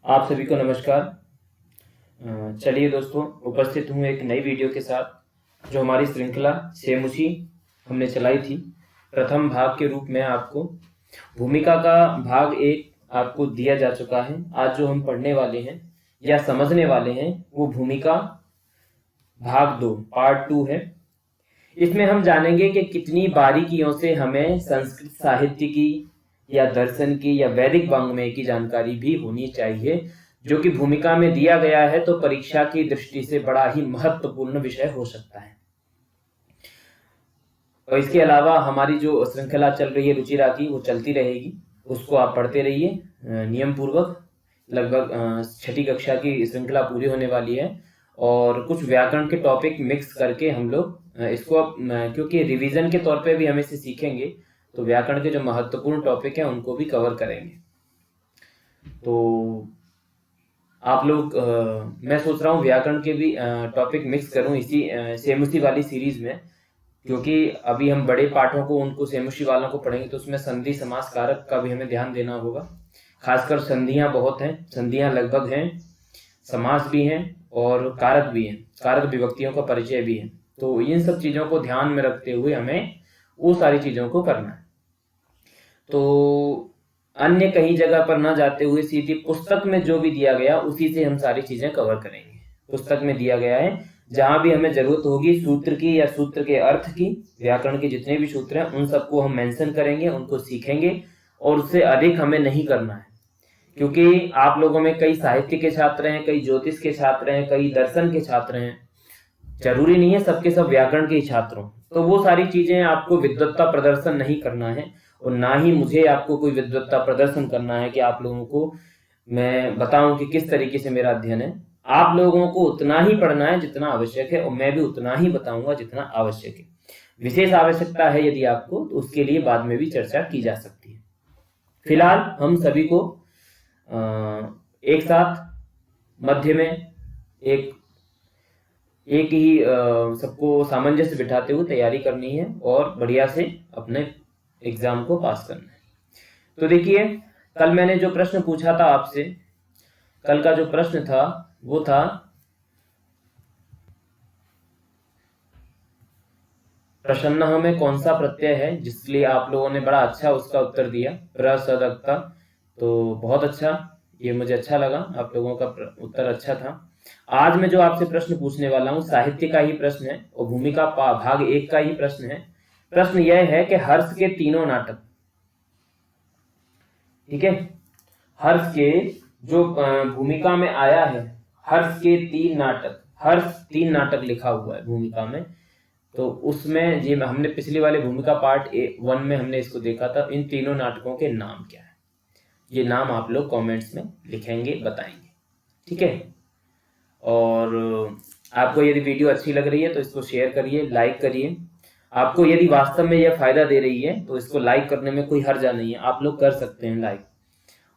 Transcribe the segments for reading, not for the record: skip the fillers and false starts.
आप सभी को नमस्कार। चलिए दोस्तों, उपस्थित हूँ एक नई वीडियो के साथ। जो हमारी श्रृंखला सेमुची हमने चलाई थी, प्रथम भाग के रूप में आपको भूमिका का भाग 1 आपको दिया जा चुका है। आज जो हम पढ़ने वाले हैं या समझने वाले हैं वो भूमिका भाग 2 पार्ट 2 है। इसमें हम जानेंगे कि कितनी बारीकियों से हमें संस्कृत साहित्य की या दर्शन की या वैदिक वाङ्मय की जानकारी भी होनी चाहिए, जो कि भूमिका में दिया गया है तो परीक्षा की दृष्टि से बड़ा ही महत्वपूर्ण विषय हो सकता है। और इसके अलावा हमारी जो श्रृंखला चल रही है रुचिरा की, वो चलती रहेगी। उसको आप पढ़ते रहिए नियम पूर्वक। लगभग 6ठी कक्षा की श्रृंखला पूरी होने वाली है और कुछ व्याकरण के टॉपिक मिक्स करके हम लोग इसको, क्योंकि रिवीजन के तौर पे भी हम इसे सीखेंगे, तो व्याकरण के जो महत्वपूर्ण टॉपिक हैं उनको भी कवर करेंगे। तो आप लोग मैं सोच रहा हूँ व्याकरण के भी टॉपिक मिक्स करूँ इसी सेमुसी वाली सीरीज में, क्योंकि अभी हम बड़े पाठों को उनको सेमुसी वालों को पढ़ेंगे तो उसमें संधि समास कारक का भी हमें ध्यान देना होगा। खासकर संधियां बहुत हैं, संधियां लगभग हैं, समास भी हैं और कारक भी हैं, कारक विभक्तियों का परिचय भी है। तो इन सब चीजों को ध्यान में रखते हुए हमें वो सारी चीजों को करना है। तो अन्य कहीं जगह पर ना जाते हुए सीधी पुस्तक में जो भी दिया गया उसी से हम सारी चीजें कवर करेंगे। पुस्तक में दिया गया है, जहां भी हमें जरूरत होगी सूत्र की या सूत्र के अर्थ की, व्याकरण के जितने भी सूत्र हैं उन सबको हम मेंशन करेंगे, उनको सीखेंगे और उससे अधिक हमें नहीं करना है। क्योंकि आप लोगों में कई साहित्य के छात्र हैं, कई ज्योतिष के छात्र हैं, कई दर्शन के छात्र हैं। जरूरी नहीं है सबके सब व्याकरण के ही छात्र हों। तो वो सारी चीजें आपको विद्वत्ता प्रदर्शन नहीं करना है और ना ही मुझे आपको कोई विद्वत्ता प्रदर्शन करना है कि आप लोगों को मैं बताऊं कि किस तरीके से मेरा अध्ययन है। आप लोगों को उतना ही पढ़ना है जितना आवश्यक है और मैं भी उतना ही बताऊंगा जितना आवश्यक है। विशेष आवश्यकता है यदि आपको, तो उसके लिए बाद में भी चर्चा की जा सकती है। फिलहाल हम सभी को एक साथ मध्य में एक ही सबको सामंजस्य बिठाते हुए तैयारी करनी है और बढ़िया से अपने एग्जाम को पास करना है। तो देखिए, कल मैंने जो प्रश्न पूछा था आपसे, कल का जो प्रश्न था वो था प्रसन्न में कौन सा प्रत्यय है, जिसलिए आप लोगों ने बड़ा अच्छा उसका उत्तर दिया, प्रसदकता। तो बहुत अच्छा, ये मुझे अच्छा लगा, आप लोगों का उत्तर अच्छा था। आज मैं जो आपसे प्रश्न पूछने वाला हूं साहित्य का ही प्रश्न है और भूमिका भाग 1 का ही प्रश्न है। प्रश्न यह है कि हर्ष के तीनों नाटक, ठीक है, हर्ष के जो भूमिका में आया है, हर्ष के 3 नाटक, हर्ष 3 नाटक लिखा हुआ है भूमिका में। तो उसमें जी हमने पिछले वाले भूमिका पार्ट 1 में हमने इसको देखा था। इन तीनों नाटकों के नाम क्या है, ये नाम आप लोग कमेंट्स में लिखेंगे, बताएंगे, ठीक है। और आपको यदि वीडियो अच्छी लग रही है तो इसको शेयर करिए, लाइक करिए। आपको यदि वास्तव में यह फायदा दे रही है तो इसको लाइक करने में कोई हर्जा नहीं है, आप लोग कर सकते हैं लाइक,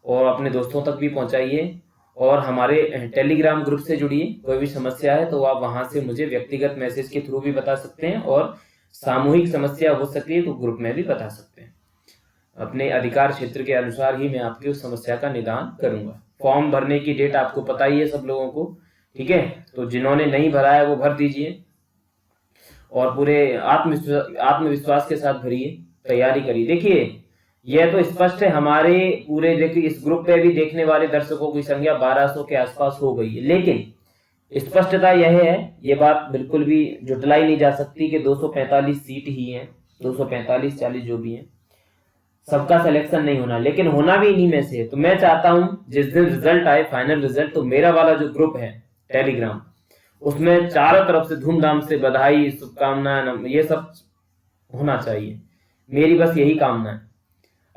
और अपने दोस्तों तक भी पहुंचाइए। और हमारे टेलीग्राम ग्रुप से जुड़िए। कोई भी समस्या है तो आप वहां से मुझे व्यक्तिगत मैसेज के थ्रू भी बता सकते हैं और सामूहिक समस्या हो सकती है तो ग्रुप में भी बता सकते हैं। अपने अधिकार क्षेत्र के अनुसार ही मैं आपकी उस समस्या का निदान करूंगा। फॉर्म भरने की डेट आपको पता ही है सब लोगों को, ठीक है। तो जिन्होंने नहीं भरा है वो भर दीजिए और पूरे आत्मविश्वास के साथ भरिए, तैयारी करिए। देखिए, यह तो स्पष्ट है, हमारे पूरे देखिए इस ग्रुप पे भी देखने वाले दर्शकों की संख्या 1200 के आसपास हो गई है, लेकिन स्पष्टता यह है, ये बात बिल्कुल भी जुटलाई नहीं जा सकती कि 245 सीट ही हैं, 245 40 जो भी हैं, सबका सिलेक्शन नहीं होना, लेकिन होना भी इन्हीं में से। तो मैं चाहता हूं जिस दिन रिजल्ट आए, फाइनल रिजल्ट, तो मेरा वाला जो ग्रुप है टेलीग्राम, उसमें चारों तरफ से धूमधाम से बधाई, शुभकामनाएं, ये सब होना चाहिए। मेरी बस यही कामना है।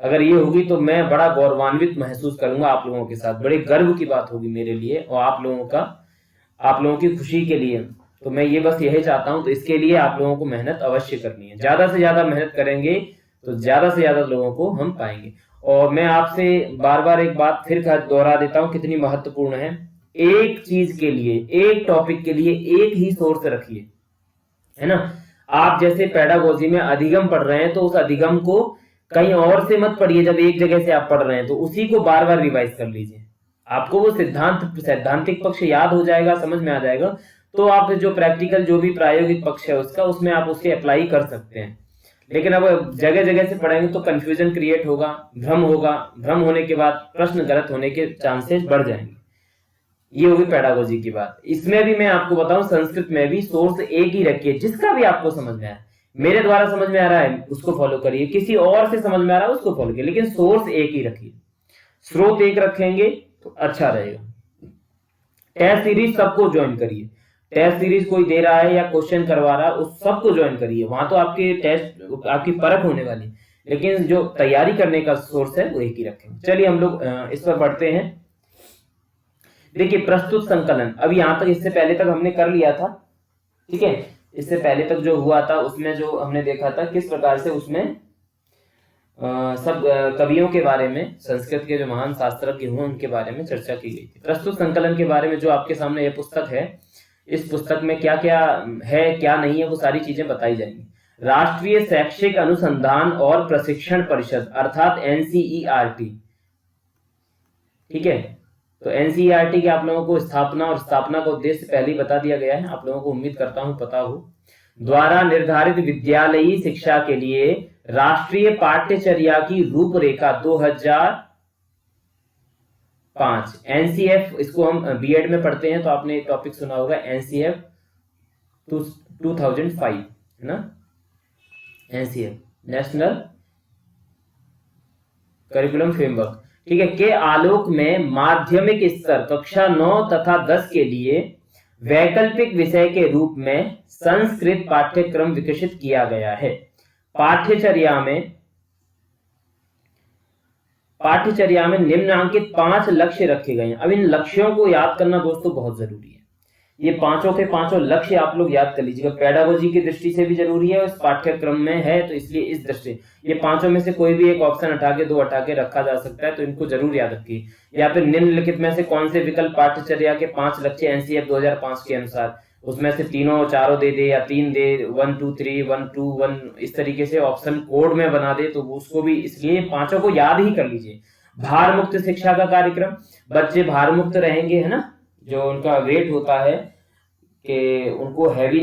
अगर ये होगी तो मैं बड़ा गौरवान्वित महसूस करूंगा आप लोगों के साथ, बड़े गर्व की बात होगी मेरे लिए और आप लोगों की खुशी के लिए। तो मैं ये बस यही चाहता हूं। तो इसके लिए आप लोगों को मेहनत अवश्य करनी है, ज्यादा से ज्यादा मेहनत करेंगे तो ज्यादा से ज्यादा लोगों को हम पाएंगे। और मैं आपसे बार बार एक बात फिर दोहरा देता हूं, कितनी महत्वपूर्ण है। एक चीज के लिए, एक टॉपिक के लिए एक ही सोर्स रखिए, है ना। आप जैसे पेडागोजी में अधिगम पढ़ रहे हैं तो उस अधिगम को कहीं और से मत पढ़िए। जब एक जगह से आप पढ़ रहे हैं तो उसी को बार बार रिवाइज कर लीजिए। आपको वो सैद्धांतिक पक्ष याद हो जाएगा, समझ में आ जाएगा, तो आप जो प्रैक्टिकल जो भी प्रायोगिक पक्ष है उसका, उसमें आप उसके अप्लाई कर सकते हैं। लेकिन अब जगह जगह से पढ़ेंगे तो कंफ्यूजन क्रिएट होगा, भ्रम होगा, भ्रम होने के बाद प्रश्न गलत होने के चांसेस बढ़ जाएंगे। ये होगी पेडागोजी की बात। इसमें भी मैं आपको बताऊं, संस्कृत में भी सोर्स एक ही रखिए, जिसका भी आपको समझ में आए। मेरे द्वारा समझ में आ रहा है उसको फॉलो करिए, किसी और से समझ में आ रहा है उसको फॉलो करिए, लेकिन सोर्स एक ही रखिए, स्रोत एक रखेंगे तो अच्छा रहेगा। टेस्ट सीरीज सबको ज्वाइन करिए, टेस्ट सीरीज कोई दे रहा है या क्वेश्चन करवा रहा है उस सबको ज्वाइन करिए, वहां तो आपके टेस्ट आपकी परख होने वाली, लेकिन जो तैयारी करने का सोर्स है वो एक ही रखेंगे। चलिए हम लोग इस पर बढ़ते हैं। देखिए प्रस्तुत संकलन, अब यहां तक, इससे पहले तक हमने कर लिया था, ठीक है। इससे पहले तक जो हुआ था उसमें जो हमने देखा था किस प्रकार से उसमें सब कवियों के बारे में, संस्कृत के जो महान शास्त्रज्ञ हुए उनके बारे में चर्चा की गई थी। प्रस्तुत संकलन के बारे में जो आपके सामने यह पुस्तक है, इस पुस्तक में क्या क्या है क्या नहीं है वो सारी चीजें बताई जाएंगी। राष्ट्रीय शैक्षिक अनुसंधान और प्रशिक्षण परिषद अर्थात एनसीईआरटी, ठीक है। तो एनसीईआरटी के आप लोगों को स्थापना और स्थापना का उद्देश्य पहले ही बता दिया गया है, आप लोगों को उम्मीद करता हूं पता हो। द्वारा निर्धारित विद्यालयी शिक्षा के लिए राष्ट्रीय पाठ्यचर्या की रूपरेखा 2005, एनसीएफ, इसको हम बीएड में पढ़ते हैं तो आपने टॉपिक सुना होगा एनसीएफ 2005, है ना, एनसीएफ नेशनल करिकुलम फ्रेमवर्क, ठीक है, के आलोक में माध्यमिक स्तर कक्षा 9 तथा 10 के लिए वैकल्पिक विषय के रूप में संस्कृत पाठ्यक्रम विकसित किया गया है। पाठ्यचर्या में निम्नलिखित 5 लक्ष्य रखे गए हैं। अब इन लक्ष्यों को याद करना दोस्तों बहुत जरूरी है। ये पांचों के पांचों लक्ष्य आप लोग याद कर लीजिएगा, पेडागोजी की दृष्टि से भी जरूरी है, इस पाठ्यक्रम में है तो इसलिए इस दृष्टि, ये पांचों में से कोई भी एक ऑप्शन हटा के 2 हटा के रखा जा सकता है, तो इनको जरूर याद रखिए। या फिर निम्नलिखित में से कौन से विकल्प पाठ्यचर्या के 5 लक्ष्य एनसीएफ 2005 के अनुसार, उसमें से तीनों चारों दे दे या 3 दे, 1 2 3 1 2 1 इस तरीके से ऑप्शन कोड में बना दे, तो उसको भी, इसलिए पांचों को याद ही कर लीजिए। भार मुक्त शिक्षा का कार्यक्रम, बच्चे भार मुक्त रहेंगे, है ना, जो उनका वेट होता है कि उनको हैवी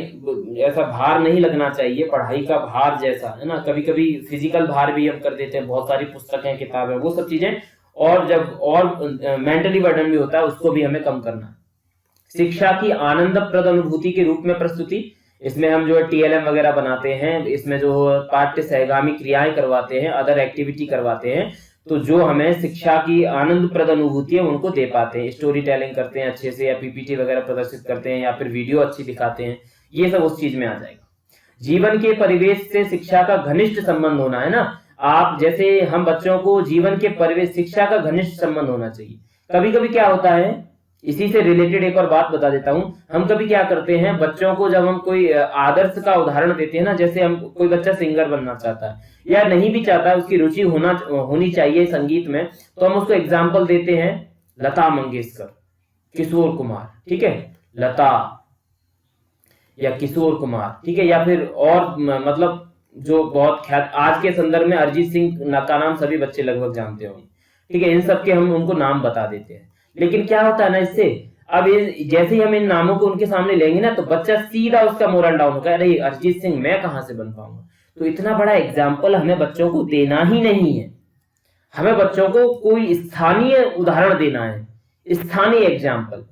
ऐसा भार नहीं लगना चाहिए, पढ़ाई का भार जैसा, है ना, कभी कभी फिजिकल भार भी हम कर देते हैं, बहुत सारी पुस्तकें किताबें वो सब चीजें, और जब और मेंटली बर्डन भी होता है उसको भी हमें कम करना। शिक्षा की आनंदप्रद अनुभूति के रूप में प्रस्तुति, इसमें हम जो है टीएलएम वगैरह बनाते हैं, इसमें जो पाठ्य सहगामी क्रियाएं करवाते हैं, अदर एक्टिविटी करवाते हैं, तो जो हमें शिक्षा की आनंदप्रद अनुभूति है उनको दे पाते हैं। स्टोरी टेलिंग करते हैं अच्छे से, या पीपीटी वगैरह प्रदर्शित करते हैं, या फिर वीडियो अच्छी दिखाते हैं, ये सब उस चीज में आ जाएगा। जीवन के परिवेश से शिक्षा का घनिष्ठ संबंध होना, है ना, आप जैसे हम बच्चों को जीवन के परिवेश, शिक्षा का घनिष्ठ संबंध होना चाहिए। कभी कभी क्या होता है, इसी से रिलेटेड एक और बात बता देता हूं, हम कभी क्या करते हैं बच्चों को, जब हम कोई आदर्श का उदाहरण देते हैं ना, जैसे हम कोई बच्चा सिंगर बनना चाहता है या नहीं भी चाहता है, उसकी रुचि होनी चाहिए संगीत में, तो हम उसको एग्जाम्पल देते हैं लता मंगेशकर, किशोर कुमार, ठीक है, लता या किशोर कुमार, ठीक है, या फिर और मतलब जो बहुत ख्यात, आज के संदर्भ में अरिजीत सिंह का नाम सभी बच्चे लगभग जानते होंगे, ठीक है, इन सब के हम उनको नाम बता देते हैं। लेकिन क्या होता है ना इससे, अब जैसे ही हम इन नामों को उनके सामने लेंगे ना, तो बच्चा सीधा उसका मोरल डाउन होगा, अरे अरिजीत सिंह मैं कहां से बन पाऊंगा। तो इतना बड़ा एग्जाम्पल हमें बच्चों को देना ही नहीं है, हमें बच्चों को कोई स्थानीय उदाहरण देना है, स्थानीय एग्जाम्पल,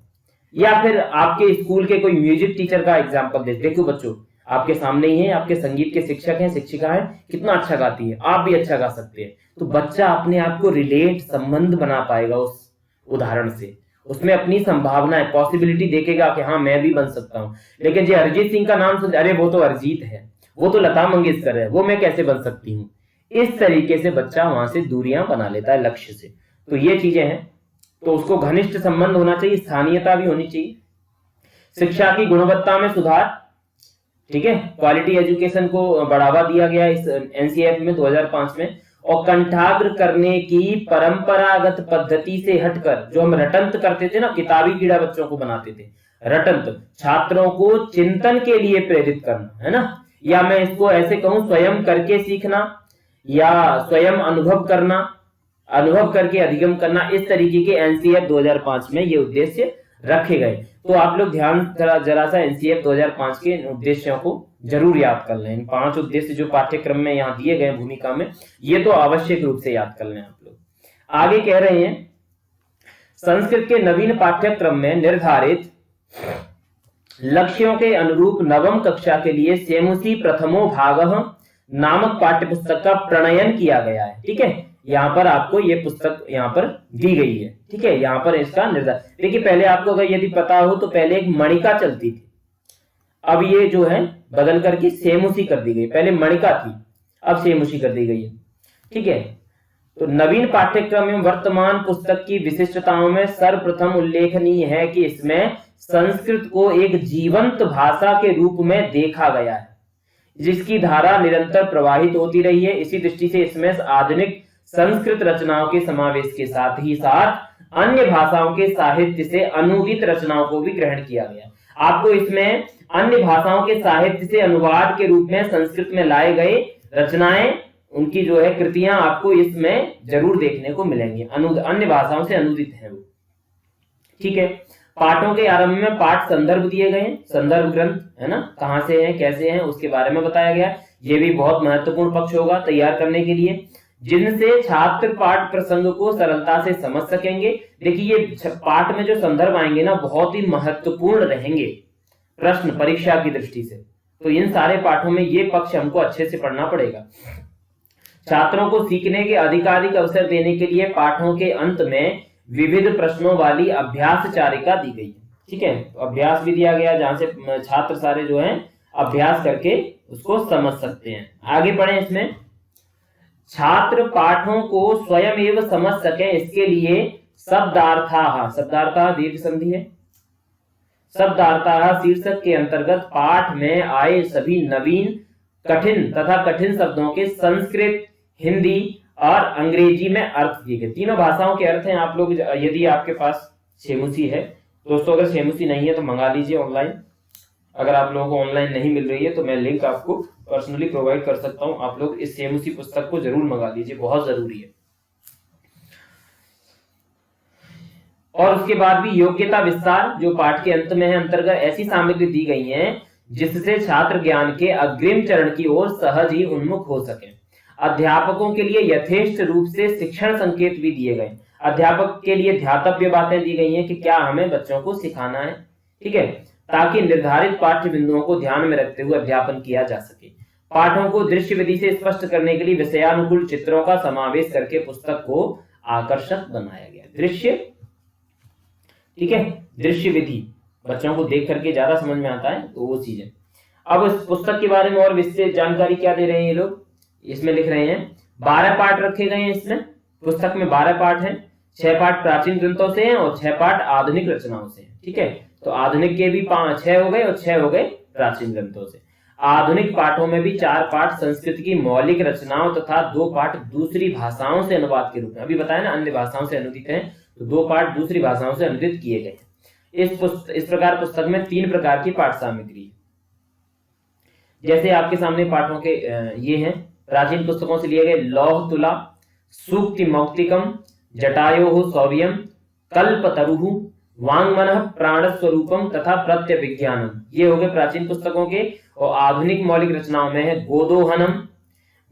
या फिर आपके स्कूल के कोई म्यूजिक टीचर का एग्जाम्पल दे, देखो बच्चों आपके सामने ही है, आपके संगीत के शिक्षक हैं, शिक्षिका है, कितना अच्छा गाती है, आप भी अच्छा गा सकते हैं। तो बच्चा अपने आप को रिलेट, संबंध बना पाएगा उस उदाहरण से, उसमें अपनी संभावनाएं, पॉसिबिलिटी देखेगा कि हाँ मैं भी बन सकता हूं। लेकिन जो अरिजीत सिंह का नाम सुन, अरे वो तो अरिजीत है, वो तो लता मंगेशकर है, वो मैं कैसे बन सकती हूँ, इस तरीके से बच्चा वहां से दूरियां बना लेता है लक्ष्य से। तो ये चीजें हैं, तो उसको घनिष्ठ संबंध होना चाहिए, स्थानीयता भी होनी चाहिए। शिक्षा की गुणवत्ता में सुधार, ठीक है, क्वालिटी एजुकेशन को बढ़ावा दिया गया इस एनसीएफ में 2005 में। और कंठाग्र करने की परंपरागत पद्धति से हटकर, जो हम रटंत करते थे ना, किताबी कीड़ा बच्चों को बनाते थे, रटंत, छात्रों को चिंतन के लिए प्रेरित करना, है ना, या मैं इसको ऐसे कहूं स्वयं करके सीखना या स्वयं अनुभव करना, अनुभव करके अधिगम करना, इस तरीके के एनसीईआरटी 2005 में ये उद्देश्य रखे गए। तो आप लोग ध्यान जरा सा एनसीईआरटी 2005 के उद्देश्यों को जरूर याद कर लें। इन 5 उद्देश्य जो पाठ्यक्रम में यहाँ दिए गए भूमिका में, ये तो आवश्यक रूप से याद कर लें आप लोग। आगे कह रहे हैं, संस्कृत के नवीन पाठ्यक्रम में निर्धारित लक्ष्यों के अनुरूप नवम कक्षा के लिए सेमुसी प्रथमो भागः नामक पाठ्य पुस्तक का प्रणयन किया गया है। ठीक है, यहाँ पर आपको ये पुस्तक यहाँ पर दी गई है। ठीक है, यहाँ पर इसका निर्धार, देखिए पहले आपको अगर यदि पता हो तो पहले एक मणिका चलती थी, अब ये जो है बदल करके सेमुसी कर दी गई। पहले मणिका थी, अब सेमुसी कर दी गई है। ठीक है, तो नवीन पाठ्यक्रम में वर्तमान पुस्तक की विशिष्टताओं में सर्वप्रथम उल्लेखनीय है कि इसमें संस्कृत को एक जीवंत भाषा के रूप में देखा गया है, जिसकी धारा निरंतर प्रवाहित होती रही है। इसी दृष्टि से इसमें आधुनिक संस्कृत रचनाओं के समावेश के साथ ही साथ अन्य भाषाओं के साहित्य से अनुदित रचनाओं को भी ग्रहण किया गया। आपको इसमें अन्य भाषाओं के साहित्य से अनुवाद के रूप में संस्कृत में लाए गए रचनाएं, उनकी जो है कृतियां आपको इसमें जरूर देखने को मिलेंगी, अन्य भाषाओं से अनुदित है वो। ठीक है, पाठों के आरंभ में पाठ संदर्भ दिए गए हैं, संदर्भ ग्रंथ है ना, कहां से हैं, कैसे हैं, उसके बारे में बताया गया। ये भी बहुत महत्वपूर्ण पक्ष होगा तैयार करने के लिए, जिनसे छात्र पाठ प्रसंग को सरलता से समझ सकेंगे। देखिए ये पाठ में जो संदर्भ आएंगे ना, बहुत ही महत्वपूर्ण रहेंगे प्रश्न परीक्षा की दृष्टि से। तो इन सारे पाठों में ये पक्ष हमको अच्छे से पढ़ना पड़ेगा। छात्रों को सीखने के अधिकाधिक अवसर देने के लिए पाठों के अंत में विविध प्रश्नों वाली अभ्यास चारिका दी गई है। ठीक है, तो अभ्यास भी दिया गया जहां से छात्र सारे जो हैं अभ्यास करके उसको समझ सकते हैं। आगे बढ़े, इसमें छात्र पाठों को स्वयं एवं समझ सके, इसके लिए शब्दार्थाः, शब्दार्थाः दीर्घ संधि है, शब्दार्थाः शीर्षक के अंतर्गत पाठ में आए सभी नवीन, कठिन तथा कठिन शब्दों के संस्कृत, हिंदी और अंग्रेजी में अर्थ दिए गए। तीनों भाषाओं के अर्थ हैं। आप लोग यदि आपके पास सेमुसी है दोस्तों, अगर सेमुसी नहीं है तो मंगा लीजिए ऑनलाइन। अगर आप लोगों को ऑनलाइन नहीं मिल रही है तो मैं लिंक आपको पर्सनली प्रोवाइड कर सकता हूं। आप लोग इस सेमुसी पुस्तक को जरूर मंगा लीजिए, बहुत जरूरी है। और उसके बाद भी योग्यता विस्तार जो पाठ के अंत में है अंतर्गत ऐसी सामग्री दी गई है जिससे छात्र ज्ञान के अग्रिम चरण की ओर सहज ही उन्मुख हो सके। अध्यापकों के लिए यथेष्ट रूप से शिक्षण संकेत भी दिए गए। अध्यापक के लिए ध्यातव्य बातें दी गई हैं कि क्या हमें बच्चों को सिखाना है। ठीक है, ताकि निर्धारित पाठ्य बिंदुओं को ध्यान में रखते हुए अध्यापन किया जा सके। पाठों को दृश्य विधि से स्पष्ट करने के लिए विषयानुकूल चित्रों का समावेश करके पुस्तक को आकर्षक बनाया गया। दृश्य, ठीक है, दृश्य विधि बच्चों को देख करके ज्यादा समझ में आता है, तो वो चीज है। अब इस पुस्तक के बारे में और विस्तृत जानकारी क्या दे रहे हैं ये लोग, इसमें लिख रहे हैं 12 पाठ रखे गए हैं। इसमें पुस्तक में 12 पाठ हैं, 6 पाठ प्राचीन ग्रंथों से हैं और 6 पाठ आधुनिक रचनाओं से हैं। ठीक है, तो आधुनिक के भी 6 हो गए और 6 हो गए प्राचीन ग्रंथों से। आधुनिक पाठों में भी 4 पाठ संस्कृत की मौलिक रचनाओं तथा 2 पाठ दूसरी भाषाओं से अनुवाद के रूप में, अभी बताया ना अन्य भाषाओं से अनुदित हैं, तो 2 पाठ दूसरी भाषाओं से अनुदित किए गए। इस प्रकार पुस्तक में 3 प्रकार की पाठ सामग्री है। जैसे आपके सामने पाठों के ये हैं, प्राचीन पुस्तकों से लिए गए लौह तुला, सूक्ति मौक्तिकम, जटायोः शौर्यम, कल्पतरुः, वांग्मनः प्राणस्वरूपम तथा प्रत्यभिज्ञानम, ये हो गए प्राचीन पुस्तकों के। और आधुनिक मौलिक रचनाओं में है गोदोहनम,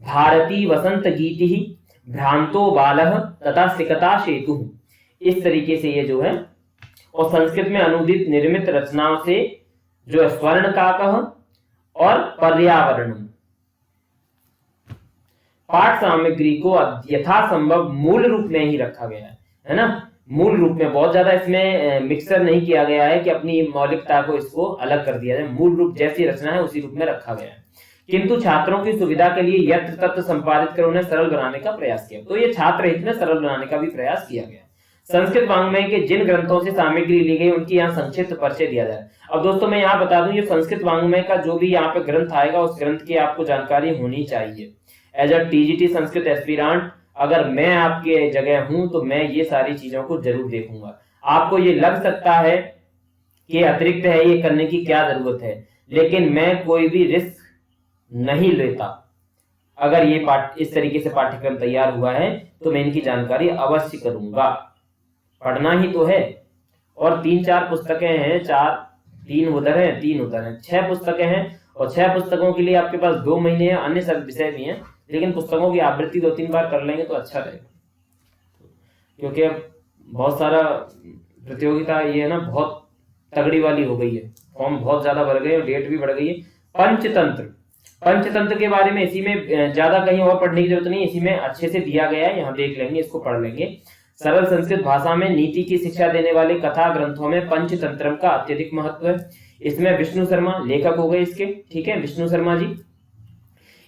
भारती वसंत गीति, भ्रांतो बालः तथा सिकता सेतु। इस तरीके से ये जो है, और संस्कृत में अनुदित निर्मित रचनाओं से जो है स्वर्णकाकः और पर्यावरणम। पाठ सामग्री को यथासंभव मूल रूप में ही रखा गया है ना, मूल रूप में, बहुत ज्यादा इसमें मिक्सर नहीं किया गया है कि अपनी मौलिकता को इसको अलग कर दिया जाए। मूल रूप जैसी रचना है उसी रूप में रखा गया है, किंतु छात्रों की सुविधा के लिए यत्र तत्र संपादित कर उन्हें सरल बनाने का प्रयास किया। तो ये छात्र हित में सरल बनाने का भी प्रयास किया गया। संस्कृत वाङ्मय के जिन ग्रंथों से सामग्री ली गई उनकी यहाँ संक्षिप्त परिचय दिया जाए। अब दोस्तों मैं यहाँ बता दूं, ये संस्कृत वाङ्मय का जो भी यहाँ पे ग्रंथ आएगा उस ग्रंथ की आपको जानकारी होनी चाहिए। As a TGT Sanskrit aspirant अगर मैं आपके जगह हूं तो मैं ये सारी चीजों को जरूर देखूंगा। आपको ये लग सकता है कि अतिरिक्त है, ये करने की क्या जरूरत है, लेकिन मैं कोई भी रिस्क नहीं लेता। अगर ये इस तरीके से पाठ्यक्रम तैयार हुआ है तो मैं इनकी जानकारी अवश्य करूंगा। पढ़ना ही तो है। और 3-4 पुस्तकें हैं, 3 उधर हैं, 3 उधर हैं, 6 पुस्तकें हैं। और 6 पुस्तकों के लिए आपके पास 2 महीने हैं, अन्य सब विषय भी हैं, लेकिन पुस्तकों की आवृत्ति 2-3 बार कर लेंगे तो अच्छा रहेगा। क्योंकि अब बहुत सारा प्रतियोगिता ये है ना, बहुत तगड़ी वाली हो गई है, फॉर्म बहुत ज्यादा बढ़ गए और डेट भी बढ़ गई है। पंचतंत्र के बारे में इसी में ज्यादा कहीं और पढ़ने की जरूरत नहीं, इसी में अच्छे से दिया गया है, यहाँ देख लेंगे, इसको पढ़ लेंगे। सरल संस्कृत भाषा में नीति की शिक्षा देने वाले कथा ग्रंथों में पंचतंत्रम का अत्यधिक महत्व है। इसमें विष्णु शर्मा लेखक हो गए इसके, ठीक है, विष्णु शर्मा जी।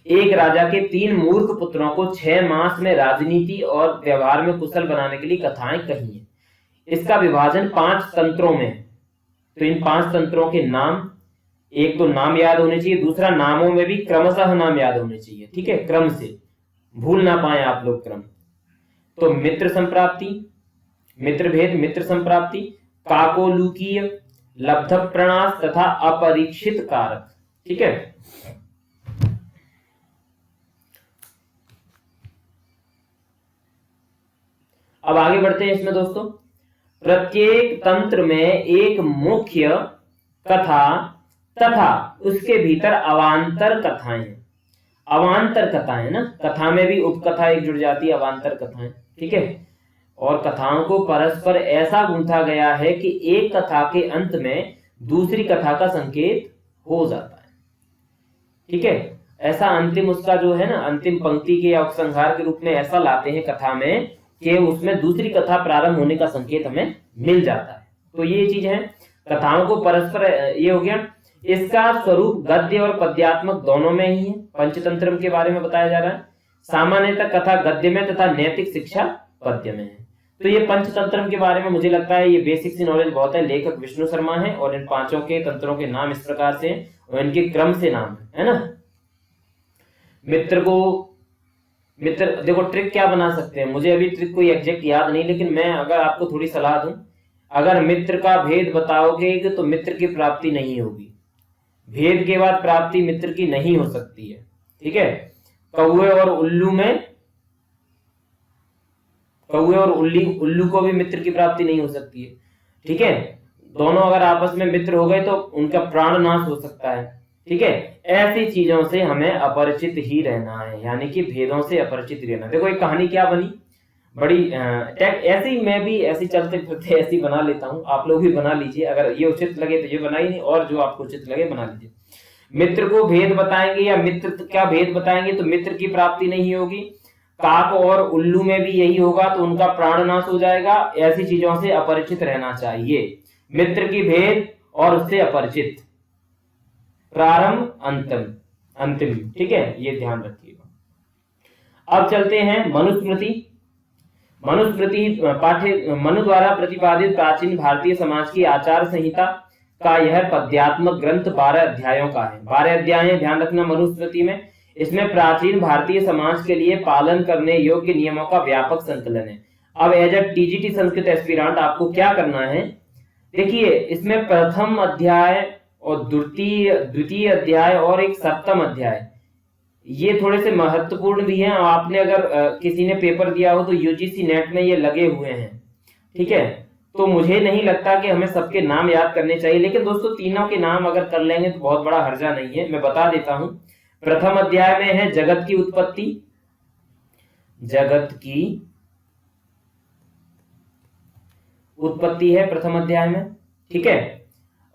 एक राजा के 3 मूर्ख पुत्रों को 6 मास में राजनीति और व्यवहार में कुशल बनाने के लिए कथाएं कही है। इसका विभाजन 5 तंत्रों में, तो इन 5 तंत्रों के नाम, एक तो नाम याद होने चाहिए, दूसरा नामों में भी क्रमशः नाम याद होने चाहिए, ठीक है, क्रम से, भूल ना पाए आप लोग क्रम। तो मित्र संप्राप्ति, मित्र भेद, मित्र संप्राप्ति, काकोलुकीय, लब्ध प्रणास तथा अपरीक्षित कारक, ठीक है। अब आगे बढ़ते हैं इसमें दोस्तों। प्रत्येक तंत्र में एक मुख्य कथा तथा उसके भीतर अवांतर कथाएं, अवांतर कथाएं ना, कथा में भी उपकथा एक जुड़ जाती है, अवांतर कथाएं, ठीक है। और कथाओं को परस्पर ऐसा गूंथा गया है कि एक कथा के अंत में दूसरी कथा का संकेत हो जाता है, ठीक है। ऐसा अंतिम उसका जो है ना, अंतिम पंक्ति के या उपसंहार के रूप में ऐसा लाते हैं कथा में कि उसमें दूसरी कथा प्रारंभ होने का संकेत हमें मिल जाता है। तो ये चीज है, कथाओं को परस्पर, ये हो गया। इसका स्वरूप गद्य और पद्यात्मक दोनों में ही है, पंचतंत्र के बारे में बताया जा रहा है। सामान्यतः कथा गद्य में तथा नैतिक शिक्षा पद्य में है। तो ये पंचतंत्र के बारे में मुझे लगता है ये बेसिक सी नॉलेज बहुत है। लेखक विष्णु शर्मा है और इन 5 के तंत्रों के नाम इस प्रकार से और इनके क्रम से नाम है ना। मित्र देखो ट्रिक क्या बना सकते हैं, मुझे अभी ट्रिक कोई एग्जैक्ट याद नहीं, लेकिन मैं अगर आपको थोड़ी सलाह दूं, अगर मित्र का भेद बताओगे तो मित्र की प्राप्ति नहीं होगी, भेद के बाद प्राप्ति मित्र की नहीं हो सकती है, ठीक है। कौवे और उल्लू में, कौवे और उल्लू को भी मित्र की प्राप्ति नहीं हो सकती है, ठीक है। दोनों अगर आपस में मित्र हो गए तो उनका प्राण नाश हो सकता है, ठीक है। ऐसी चीजों से हमें अपरिचित ही रहना है, यानी कि भेदों से अपरिचित रहना। देखो एक कहानी क्या बनी, बड़ी ऐसे ही मैं भी ऐसी चलते फिरते ऐसी बना लेता हूं, आप लोग भी बना लीजिए, अगर ये उचित लगे तो ये बनाइए, नहीं और जो आपको उचित लगे बना लीजिए। मित्र को भेद बताएंगे या मित्र का भेद बताएंगे तो मित्र की प्राप्ति नहीं होगी। काक और उल्लू में भी यही होगा तो उनका प्राण नाश हो जाएगा। ऐसी चीजों से अपरिचित रहना चाहिए, मित्र की भेद और उससे अपरिचित, प्रारंभ अंतिम, ठीक है, ये ध्यान रखिएगा। अब चलते हैं मनुस्मृति। मनु द्वारा प्रतिपादित प्राचीन भारतीय समाज की आचार संहिता का यह पद्यात्मक ग्रंथ 12 अध्यायों का है। 12 अध्याय ध्यान रखना मनुस्मृति में। इसमें प्राचीन भारतीय समाज के लिए पालन करने योग्य नियमों का व्यापक संकलन है। अब as a TGT Sanskrit aspirant आपको क्या करना है, देखिए इसमें प्रथम अध्याय और द्वितीय अध्याय और एक सप्तम अध्याय, ये थोड़े से महत्वपूर्ण भी हैं। आपने अगर किसी ने पेपर दिया हो तो यूजीसी नेट में ये लगे हुए हैं, ठीक है। तो मुझे नहीं लगता कि हमें सबके नाम याद करने चाहिए, लेकिन दोस्तों तीनों के नाम अगर कर लेंगे तो बहुत बड़ा हर्जा नहीं है। मैं बता देता हूं, प्रथम अध्याय में है जगत की उत्पत्ति, जगत की उत्पत्ति है प्रथम अध्याय में, ठीक है।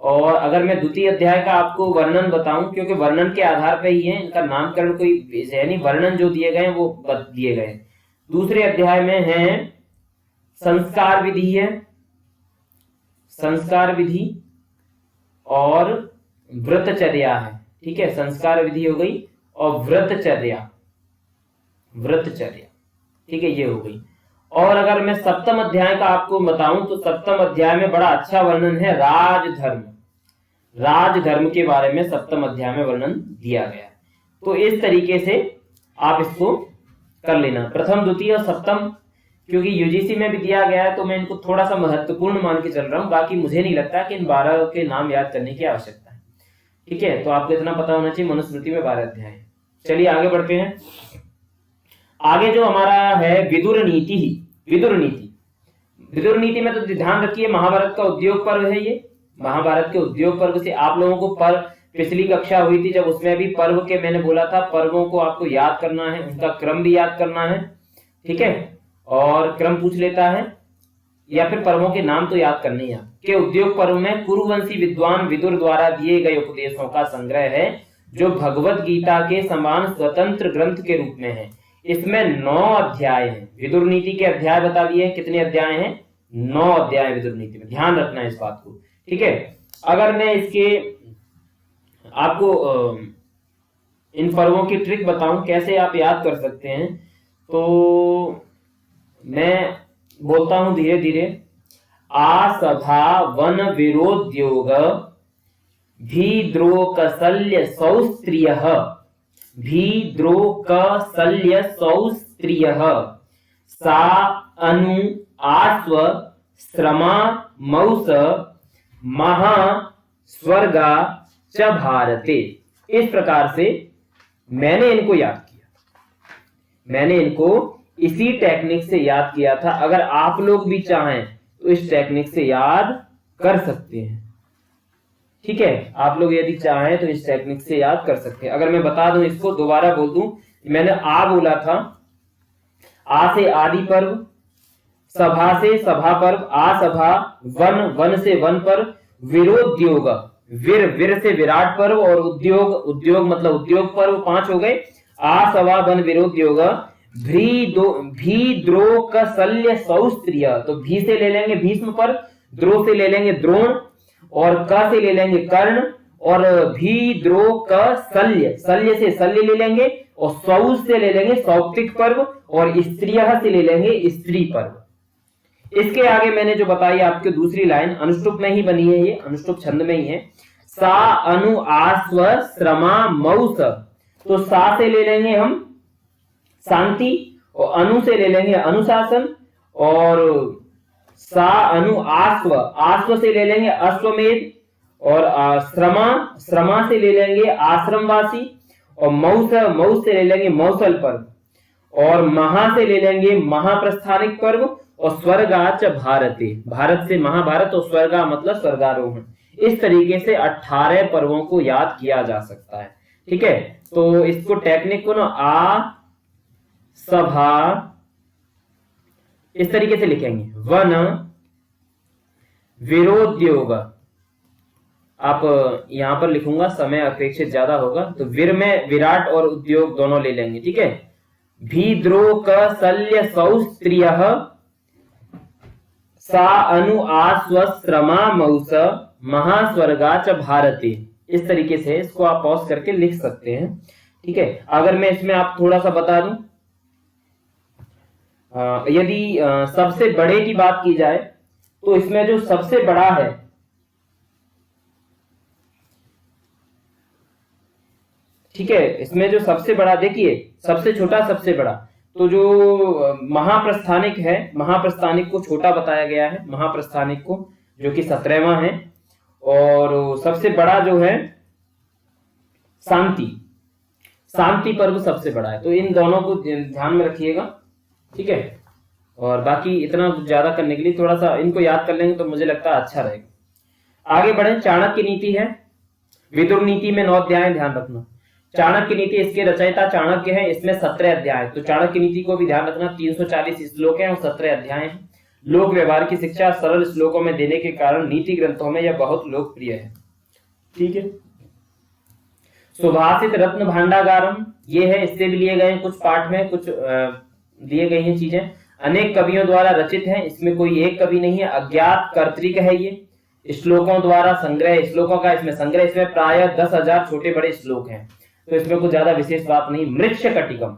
और अगर मैं द्वितीय अध्याय का आपको वर्णन बताऊं, क्योंकि वर्णन के आधार पे ही है, इनका नामकरण कोई है नहीं, वर्णन जो दिए गए वो दिए गए। दूसरे अध्याय में है संस्कार विधि है, संस्कार विधि और व्रतचर्या है, ठीक है। संस्कार विधि हो गई और व्रतचर्या, ठीक है, ये हो गई। और अगर मैं सप्तम अध्याय का आपको बताऊं तो सप्तम अध्याय में बड़ा अच्छा वर्णन है राजधर्म के बारे में सप्तम अध्याय में वर्णन दिया गया है। तो इस तरीके से आप इसको कर लेना, प्रथम द्वितीय और सप्तम, क्योंकि यूजीसी में भी दिया गया है तो मैं इनको थोड़ा सा महत्वपूर्ण मान के चल रहा हूं। बाकी मुझे नहीं लगता कि इन 12 के नाम याद करने की आवश्यकता है, ठीक है। तो आपको इतना पता होना चाहिए मनुस्मृति में 12 अध्याय। चलिए आगे बढ़ते हैं। आगे जो हमारा है विदुर नीति ही, विदुर नीति। विदुर नीति में तो ध्यान रखिए महाभारत का उद्योग पर्व है ये। महाभारत के उद्योग पर्व से आप लोगों को पिछली कक्षा हुई थी जब उसमें भी पर्व के मैंने बोला था पर्वों को आपको याद करना है, उनका क्रम भी याद करना है, ठीक है, और क्रम पूछ लेता है या फिर पर्वों के नाम तो याद करने ही के उद्योग पर्व में कुरुवंशी विद्वान विदुर द्वारा दिए गए उपदेशों का संग्रह है जो भगवत गीता के समान स्वतंत्र ग्रंथ के रूप में है। इसमें 9 अध्याय हैं। विदुर नीति के अध्याय बता दिए कितने अध्याय हैं, 9 अध्याय विदुर नीति में, ध्यान रखना है इस बात को, ठीक है। अगर मैं इसके आपको इन पर्वों की ट्रिक बताऊं कैसे आप याद कर सकते हैं, तो मैं बोलता हूं धीरे धीरे। आसभा वन विरोध्योग भीद्रोकशल्य सौस्त्रियः, भीद्रोकशल्य सौस्त्रियः, सा अनु आस्व श्रमा मौस महा स्वर्गा च भारते। इस प्रकार से मैंने इनको याद किया, मैंने इनको इसी टेक्निक से याद किया था। अगर आप लोग भी चाहें तो इस टेक्निक से याद कर सकते हैं, ठीक है। आप लोग यदि चाहें तो इस टेक्निक से याद कर सकते हैं। अगर मैं बता दूं, इसको दोबारा बोल दूं, मैंने आ बोला था, आ से आदि पर्व, सभा से सभा पर्व, आ सभा, वन वन से वन पर्व, विरोध्योग वीर वीर से विराट पर्व, और उद्योग उद्योग मतलब उद्योग पर्व 5 हो गए। आ सवा वन विरोध्योग, भीद्रोकशल्य सौस्त्रिय, तो भी से ले लेंगे भीष्म पर्व, द्रो से ले लेंगे द्रोण, और क से ले लेंगे कर्ण, और भीद्रोकशल्य शल्य से शल्य ले लेंगे, और सौस से ले लेंगे सौप्तिक पर्व, और स्त्रियः से ले लेंगे स्त्री पर्व। इसके आगे मैंने जो बताई आपके दूसरी लाइन अनुष्टुप में ही बनी है, ये अनुष्टुप छंद में ही है। सा अनु आस्व श्रमा मौस, तो सा से ले लेंगे हम शांति, और अनु से ले लेंगे अनुशासन, और सा अनु आस्व, आस्व से ले लेंगे अश्वमेध, और श्रमा से ले लेंगे आश्रमवासी, और मौस मौस से ले लेंगे मौसल पर्व, और महा से ले लेंगे महाप्रस्थानिक पर्व, और स्वर्गाच भारते, भारत से महाभारत, और स्वर्गा मतलब स्वर्गारोहण। इस तरीके से 18 पर्वों को याद किया जा सकता है, ठीक है। तो इसको टेक्निक को ना आ सभा इस तरीके से लिखेंगे, वन विरोध्योग, आप यहां पर लिखूंगा समय अपेक्षित ज्यादा होगा, तो वीर में विराट और उद्योग दोनों ले लेंगे, ठीक है। भीद्रोकशल्य सौस्त्रियः, सा अनु आस्व श्रमा मौस महास्वर्गा च भारते। इस तरीके से इसको आप पॉज करके लिख सकते हैं, ठीक है। अगर मैं इसमें आप थोड़ा सा बता दूं, यदि सबसे बड़े की बात की जाए तो इसमें जो सबसे बड़ा है, ठीक है, इसमें जो सबसे बड़ा देखिए, सबसे छोटा सबसे बड़ा, तो जो महाप्रस्थानिक है, महाप्रस्थानिक को छोटा बताया गया है, महाप्रस्थानिक को जो कि 17वां है, और सबसे बड़ा जो है शांति, शांति पर्व सबसे बड़ा है। तो इन दोनों को ध्यान में रखिएगा, ठीक है। और बाकी इतना ज्यादा करने के लिए थोड़ा सा इनको याद कर लेंगे तो मुझे लगता है अच्छा रहेगा। आगे बढ़े, चाणक्य नीति है। विदुर नीति में 9 अध्याय, ध्यान रखना। चाणक्य नीति, इसके रचयिता चाणक्य है, इसमें 17 अध्याय, तो चाणक्य नीति को भी ध्यान रखना। 340 श्लोक हैं और 17 अध्याय हैं। लोक व्यवहार की शिक्षा सरल श्लोकों में देने के कारण नीति ग्रंथों में यह बहुत लोकप्रिय है, ठीक है। सुभाषित रत्न भांडागारम ये है, इससे भी लिए गए कुछ पाठ में, कुछ दिए गई हैं चीजें। अनेक कवियों द्वारा रचित है, इसमें कोई एक कवि नहीं है, अज्ञात कर्तृक है ये। श्लोकों द्वारा संग्रह, श्लोकों का इसमें संग्रह, इसमें प्राय 10,000 छोटे बड़े श्लोक हैं, तो इसमें कुछ ज्यादा विशेष बात नहीं। मृच्छकटिकम,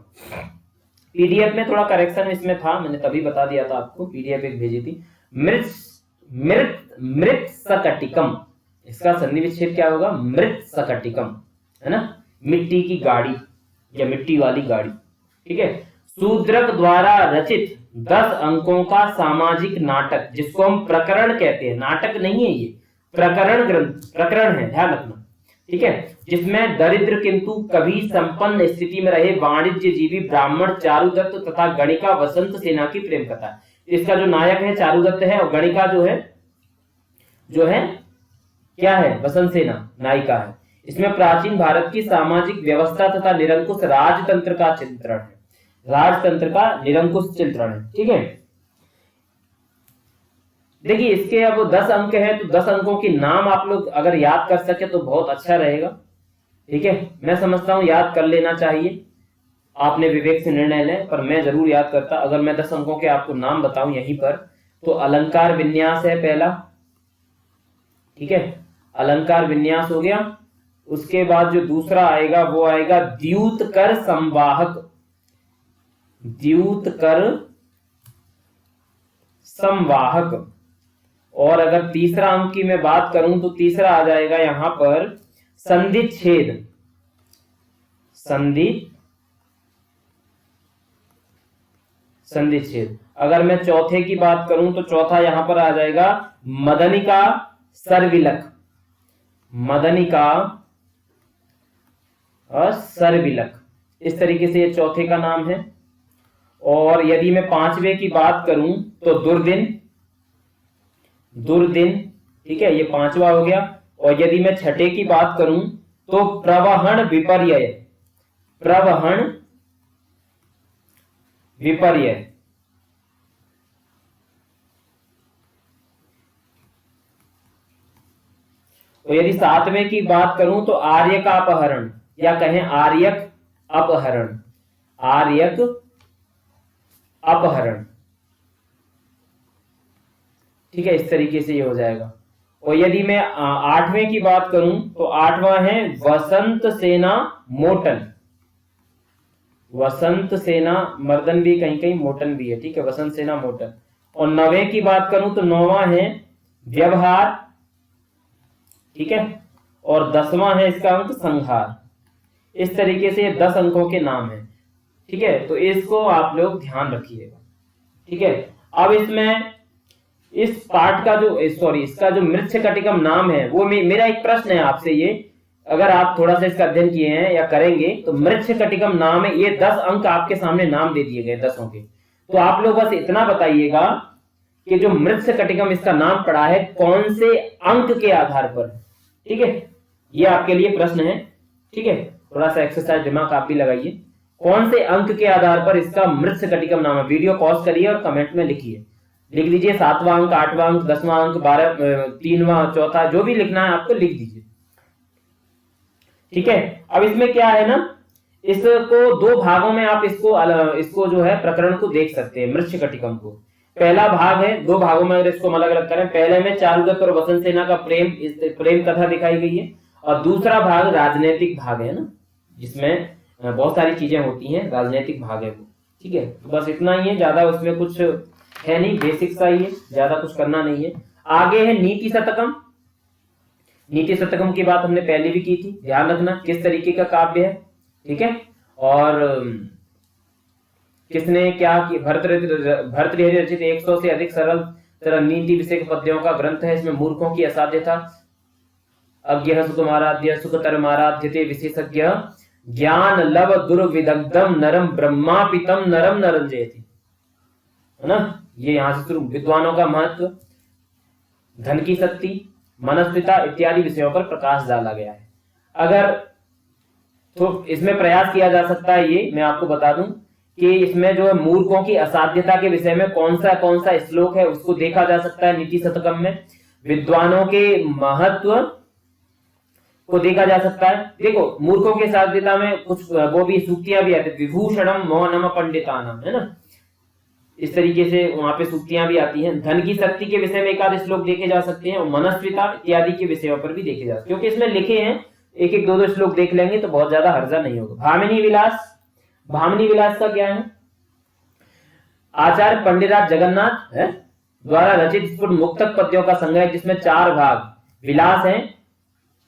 पीडीएफ में थोड़ा करेक्शन इसमें था, मैंने तभी बता दिया था आपको, पीडीएफ एक भेजी थी। मृत्सकटिकम, इसका संधि विच्छेद क्या होगा, मृत्सकटिकम, है ना, मिट्टी की गाड़ी या मिट्टी वाली गाड़ी, ठीक है। शूद्रक द्वारा रचित 10 अंकों का सामाजिक नाटक, जिसको हम प्रकरण कहते हैं, नाटक नहीं है ये, प्रकरण ग्रंथ, प्रकरण है, ध्यान रखना। ठीक है, जिसमें दरिद्र किंतु कभी संपन्न स्थिति में रहे वाणिज्य जीवी ब्राह्मण चारुदत्त तथा गणिका वसंत सेना की प्रेम कथा है। इसका जो नायक है चारुदत्त है और गणिका जो है क्या है, वसंत सेना नायिका है। इसमें प्राचीन भारत की सामाजिक व्यवस्था तथा निरंकुश राजतंत्र का चित्रण है, राजतंत्र का निरंकुश चित्रण है। ठीक है, देखिए इसके अब 10 अंक हैं, तो 10 अंकों के नाम आप लोग अगर याद कर सके तो बहुत अच्छा रहेगा। ठीक है, मैं समझता हूं याद कर लेना चाहिए, आपने विवेक से निर्णय लें, पर मैं जरूर याद करता। अगर मैं 10 अंकों के आपको नाम बताऊं यहीं पर, तो अलंकार विन्यास है पहला। ठीक है, अलंकार विन्यास हो गया। उसके बाद जो दूसरा आएगा वो आएगा द्यूतकर संवाहक, द्यूतकर संवाहक। और अगर तीसरा अंक की मैं बात करूं तो तीसरा आ जाएगा यहां पर संधिच्छेद, संधिच्छेद। अगर मैं चौथे की बात करूं तो चौथा यहां पर आ जाएगा मदनिका सरविलक, मदनिका और सरविलक। इस तरीके से ये चौथे का नाम है। और यदि मैं पांचवे की बात करूं तो दुर्दिन, दुर्दिन। ठीक है, ये पांचवा हो गया। और यदि मैं छठे की बात करूं तो प्रवहन विपर्यय, प्रवहन विपर्यय। और यदि सातवें की बात करूं तो आर्यक अपहरण, या कहें आर्यक अपहरण, आर्यक अपहरण। ठीक है, इस तरीके से ये हो जाएगा। और यदि मैं आठवें की बात करूं तो आठवां है वसंत सेना मोटन, वसंत सेना मर्दन भी कहीं कहीं मोटन भी है। ठीक है, वसंत सेना मोटन। और नवे की बात करूं तो नौवां है व्यवहार। ठीक है, और 10वां है इसका अंक संहार। इस तरीके से 10 अंकों के नाम है। ठीक है, तो इसको आप लोग ध्यान रखिएगा। ठीक है, अब इसमें इस पाठ का जो इसका जो मृच्छकटिकम नाम है वो मेरा एक प्रश्न है आपसे, ये अगर आप थोड़ा सा इसका अध्ययन किए हैं या करेंगे तो मृच्छकटिकम नाम है, ये 10 अंक आपके सामने नाम दे दिए गए 10 के। तो आप लोग बस इतना बताइएगा कि जो मृच्छकटिकम इसका नाम पड़ा है कौन से अंक के आधार पर। ठीक है, ये आपके लिए प्रश्न है। ठीक है, थोड़ा सा एक्सरसाइज दिमाग आप भी लगाइए, कौन से अंक के आधार पर इसका मृच्छकटिकम नाम है। वीडियो पॉज करिए और कमेंट में लिखिए, लिख दीजिए 7वां अंक, 8वां अंक, 10वां अंक, 12, 3वां, चौथा, जो भी लिखना है आपको लिख दीजिए। ठीक है, अब इसमें क्या है ना, इसको 2 भागों में आप इसको जो है प्रकरण को देख सकते हैं मृच्छकटिकम को। पहला भाग है, 2 भागों में अगर इसको अलग अलग करें, पहले में चारुदत्त और वसंत सेना का प्रेम कथा दिखाई गई है, और दूसरा भाग राजनीतिक भाग है ना, जिसमें बहुत सारी चीजें होती हैं, राजनीतिक भाग है वो। ठीक है, तो बस इतना ही है, ज्यादा उसमें कुछ है नहीं, बेसिक सा ही है, ज्यादा कुछ करना नहीं है। आगे है नीति शतकम। नीति शतकम की बात हमने पहले भी की थी, ध्यान रखना किस तरीके का काव्य है। ठीक है, और किसने क्या की, भर्तृहरि रचित 100 से अधिक सरल नीति विषयक पद्यों का ग्रंथ है। इसमें मूर्खों की असाध्यता, अज्ञ सुकुमाराध्य सुखतरमाराध्यते विशेषज्ञ ज्ञान लव दुर्विदग्धम नरम ब्रह्मापितम नरम नरंजयति, है ना। ये यहां से शुरू, विद्वानों का महत्व, धन की शक्ति, मनस्विता इत्यादि विषयों पर प्रकाश डाला गया है। अगर तो इसमें प्रयास किया जा सकता है, ये मैं आपको बता दूं कि इसमें जो है मूर्खों की असाध्यता के विषय में कौन सा श्लोक है उसको देखा जा सकता है नीति शतकम में। विद्वानों के महत्व को देखा जा सकता है। देखो मूर्खों के असाध्यता में कुछ वो भी सूक्तियां भी आती है, विभूषणम मौनम पंडितानम, है ना, इस तरीके से वहां पे सूक्तियां भी आती हैं। धन की शक्ति के विषय में एक आध श्लोक देखे जा सकते हैं, और मनस्विता इत्यादि के विषयों पर भी देखे जा सकते हैं, क्योंकि इसमें लिखे हैं, एक एक 2 श्लोक देख लेंगे तो बहुत ज्यादा हर्जा नहीं होगा। भामिनी विलास, भामिनी विलास का क्या है, आचार्य पंडितराज जगन्नाथ है द्वारा रचित स्फुट मुक्तक पद्यों का संग्रह, जिसमें 4 भाग विलास हैं,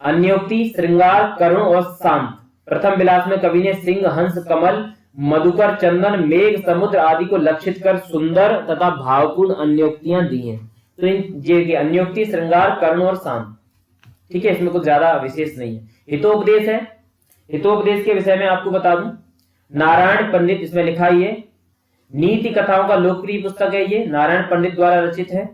अन्योक्ति, श्रृंगार, करुण और शांत। प्रथम विलास में कवि ने सिंह, हंस, कमल, मधुकर, चंदन, मेघ, समुद्र आदि को लक्षित कर सुंदर तथा भावपूर्ण अन्योक्तियां दी हैं। तो इन ये अन्योक्ति, श्रृंगार, करुण और शांत, ठीक है, इसमें कुछ ज्यादा विशेष नहीं है। हितोपदेश है, हितोपदेश के विषय में आपको बता दूं, नारायण पंडित, इसमें लिखा ही है, नीति कथाओं का लोकप्रिय पुस्तक है ये, नारायण पंडित द्वारा रचित है।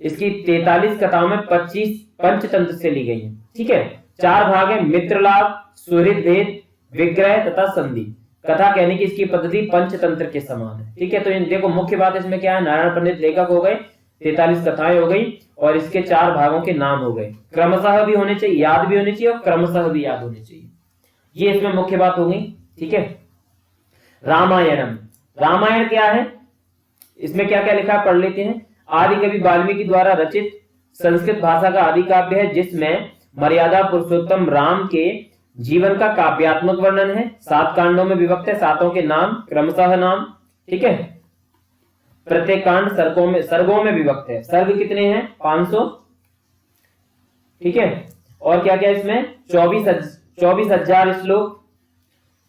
इसकी 43 कथाओं में 25 पंचतंत्र से ली गई है। ठीक है, 4 भाग है, मित्रलाभ, सुहृद भेद, विग्रह तथा संधि। कथा कहने की इसकी पद्धति पंचतंत्र के समान है। ठीक है, तो देखो मुख्य बात इसमें क्या है, नारायण पंडित लेखक हो गए, 43 कथाएं हो गई और इसके 4 भागों के नाम हो गए। क्रमशः भी होने चाहिए, याद भी होने चाहिए और क्रमशः भी याद होने चाहिए, ये इसमें मुख्य बात हो गई। ठीक है, रामायणम, रामायण क्या है, इसमें क्या क्या लिखा है पढ़ लेते हैं। आदि कवि वाल्मीकि द्वारा रचित संस्कृत भाषा का आदि काव्य है, जिसमें मर्यादा पुरुषोत्तम राम के जीवन का काव्यात्मक वर्णन है। 7 कांडों में विभक्त है, 7 के नाम क्रमशः नाम। ठीक है, प्रत्येक कांड सर्गों में विभक्त है। सर्ग कितने हैं, 500। ठीक है, और क्या क्या इसमें 24,000 श्लोक।